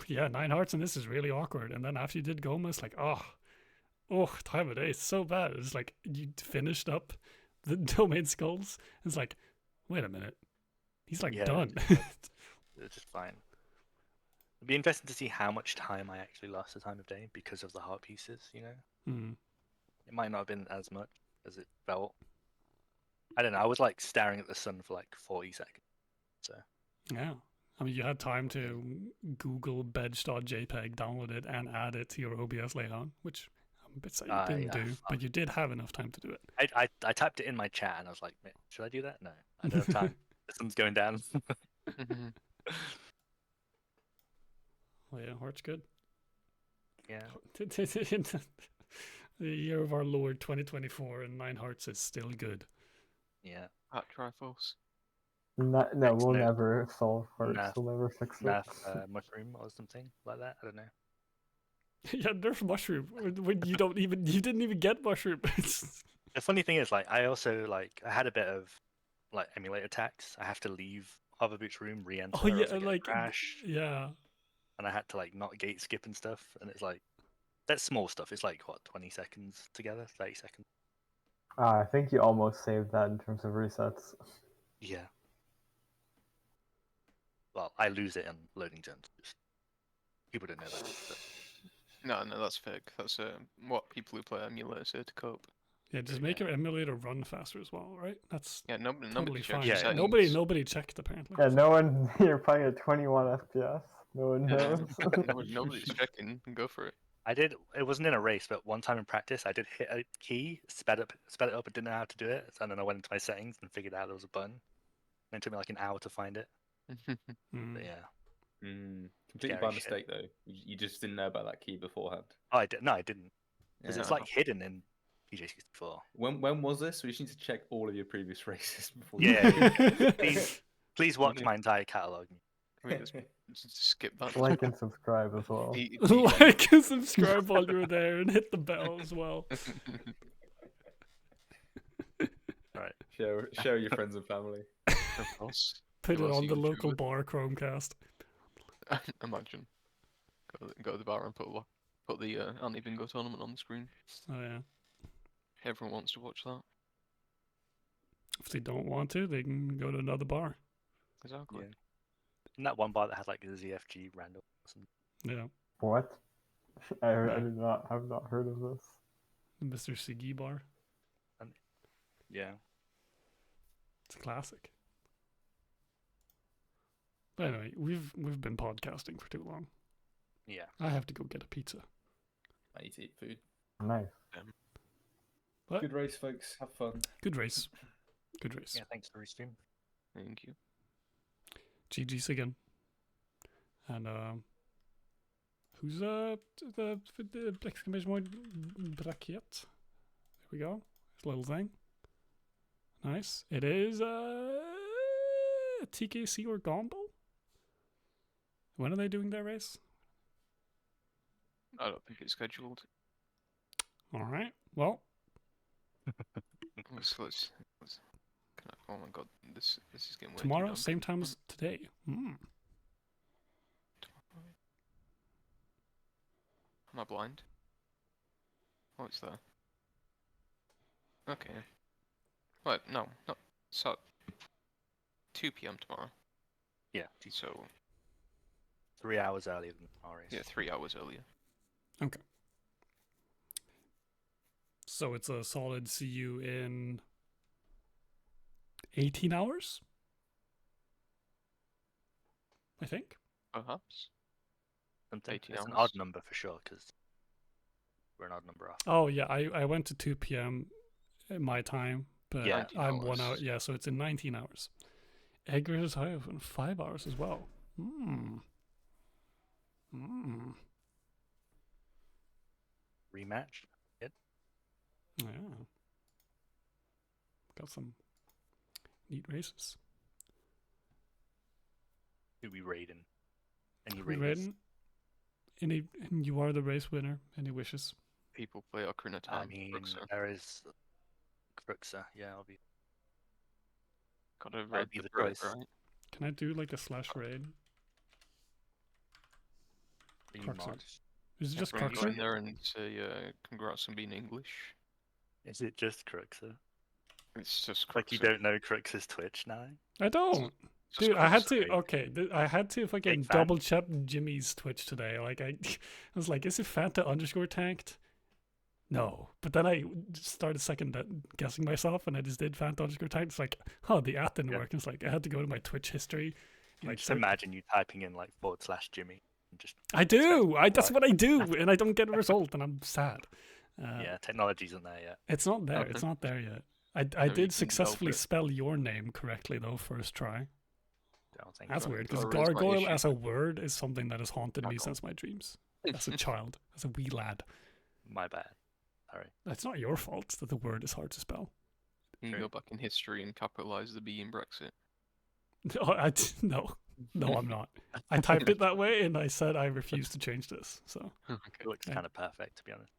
yeah, 9 hearts and this is really awkward. And then after you did Goma, it's like, oh, time of day, it's so bad. It's like you finished up the domain skulls. It's like, wait a minute, he's like Yeah, done. It's just fine. It'd be interesting to see how much time I actually lost the time of day because of the heart pieces, you know? Hmm. It might not have been as much as it felt. I don't know. I was like staring at the sun for like 40 seconds. So Yeah. I mean, you had time to Google bedge.jpg, download it, and add it to your OBS layout, which I'm a bit sad you didn't yeah, do, but you did have enough time to do it. I typed it in my chat and I was like, should I do that? No, I don't have time. The sun's going down. Well, yeah, heart's good. Yeah. The year of our Lord 2024 and 9 hearts is still good. Yeah. At Triforce. No, we'll Excellent. never solve hearts. Nah. We'll never fix it. Mushroom or something like that. I don't know. Yeah, there's mushroom. When you didn't even get mushroom. The funny thing is, like, I also like I had a bit of like emulator tax. I have to leave Hoverboot's room, re-enter, Oh or else yeah, I get a like crash, yeah. and I had to like not gate skip and stuff. And it's like that's small stuff. It's like what 20 seconds together, 30 seconds. I think you almost saved that in terms of resets. Yeah. Well, I lose it in loading zones. Just, people don't know that. But No, that's fake. That's what people who play emulator say to cope. Yeah, just make your emulator run faster as well, right? That's Yeah, nobody totally checks fine. your Yeah, settings. Nobody checked apparently. Yeah, no one. You're playing at 21 FPS. No one Yeah, knows. nobody's checking. Go for it. I did. It wasn't in a race, but one time in practice, I did hit a key, sped it up, and didn't know how to do it. And then I went into my settings and figured out there was a button. And it took me like an hour to find it. Mm. But yeah. Completely Scary by shit. mistake though. You just didn't know about that key beforehand. Oh, I did. No, I didn't. Because it's Yeah. like hidden in PJ64. When was this? We just need to check all of your previous races before. Yeah. Please watch my entire catalog. Can we just skip that? Like and subscribe as well. Like and subscribe while you're there and hit the bell as well. Right. Share your friends and family. Of course. Put Who it else on you the gonna do local with? bar Chromecast. Imagine. Go to the bar and put the anti-bingo tournament on the screen. Oh yeah. Everyone wants to watch that. If they don't want to, they can go to another bar. Exactly. Yeah. And that one bar that had like a ZFG random. Or something. Yeah. What? I have not heard of this. The Mr. Siggy bar. Yeah. It's a classic. But anyway, we've been podcasting for too long. Yeah. I have to go get a pizza. I need to eat food. Nice. What? Good race, folks. Have fun. Good race. Good race. Yeah. Thanks for restream. Thank you. GG's again. And who's the exclamation point bracket? There we go. This little thing. Nice. It is TKC or Gombo. When are they doing their race? I don't think it's scheduled. All right. Well, Let's oh my god, this is getting way too tomorrow, dumb. same time as today. Am I blind? Oh, it's there. Okay. Wait, no, not so. 2 p.m. tomorrow. Yeah. So 3 hours earlier than our race. yeah, 3 hours earlier. Okay. So it's a solid see you in 18 hours? I think. Perhaps. Something. 18 It's an hours. odd number for sure because we're an odd number off. Oh, yeah. I went to 2 p.m. my time, but Yeah. 19 I'm 1 hour. hours. Yeah, so it's in 19 hours. Edgar is high in 5 hours as well. Rematch. Yeah. Got some neat races. Who we raiding? Any We raiders? Raiden, you are the race winner. Any wishes? People play Ocarina of I Time. mean, Bruxer. there is Bruxer. Yeah, I'll be. Gotta would raid be the the Brit, choice. right? Can I do like a slash raid? Are you Cruxer. mod? Is it just Everyone go Cruxer? in there and say congrats on being English. Is it just Cruxer? It's just Like you Cruxer. don't know Cruxer's Twitch now? I don't. It's just Dude, I had Cruxer. to. Okay, I had to fucking Big fan. double check Jimmy's Twitch today. Like I was like, is it Fanta_tanked? No, but then I just started second guessing myself, and I just did Fanta_tanked. It's like, oh, the app didn't Yeah. work. It's like I had to go to my Twitch history. Like, just search- imagine you typing in like /Jimmy and just I do. That's Right. what I do, and I don't get a result, and I'm sad. yeah, technology isn't there yet. It's not there. Okay. It's not there yet. I Maybe you did can successfully help it. spell your name correctly though, first try. I don't think That's so. weird because Gargoyle is my gargoyle issue. as a word is something that has haunted me Gargoyle. since my dreams. As a child, as a wee lad. My bad. Sorry. That's not your fault that the word is hard to spell. You True. go back in history and capitalize the B in Brexit. No, no, I'm not. I typed it that way, and I said I refuse to change this. So It looks Yeah. kind of perfect, to be honest.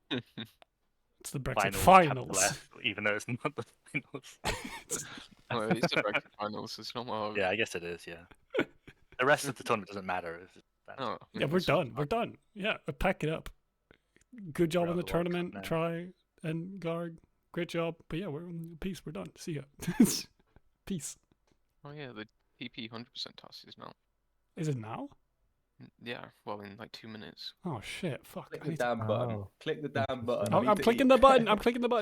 it's the Brexit capital finals. F, even though it's not the finals. Well, it's the Brexit finals. It's not my. Yeah, I guess it is. Yeah. The rest of the tournament doesn't matter. If it's Oh, Yeah, we're done. We're done. Yeah, pack it up. Good job We're in out the the World Cup tournament, now. Try and Garg. Great job. But yeah, we're peace. We're done. See ya. Peace. Oh yeah, the PP 100% toss is now. Is it now? Yeah, well in like 2 minutes. Oh shit! Fuck. Click I the need to- damn button. Oh. Click the damn button. Oh, I need I'm to clicking eat. the button. I'm clicking the button.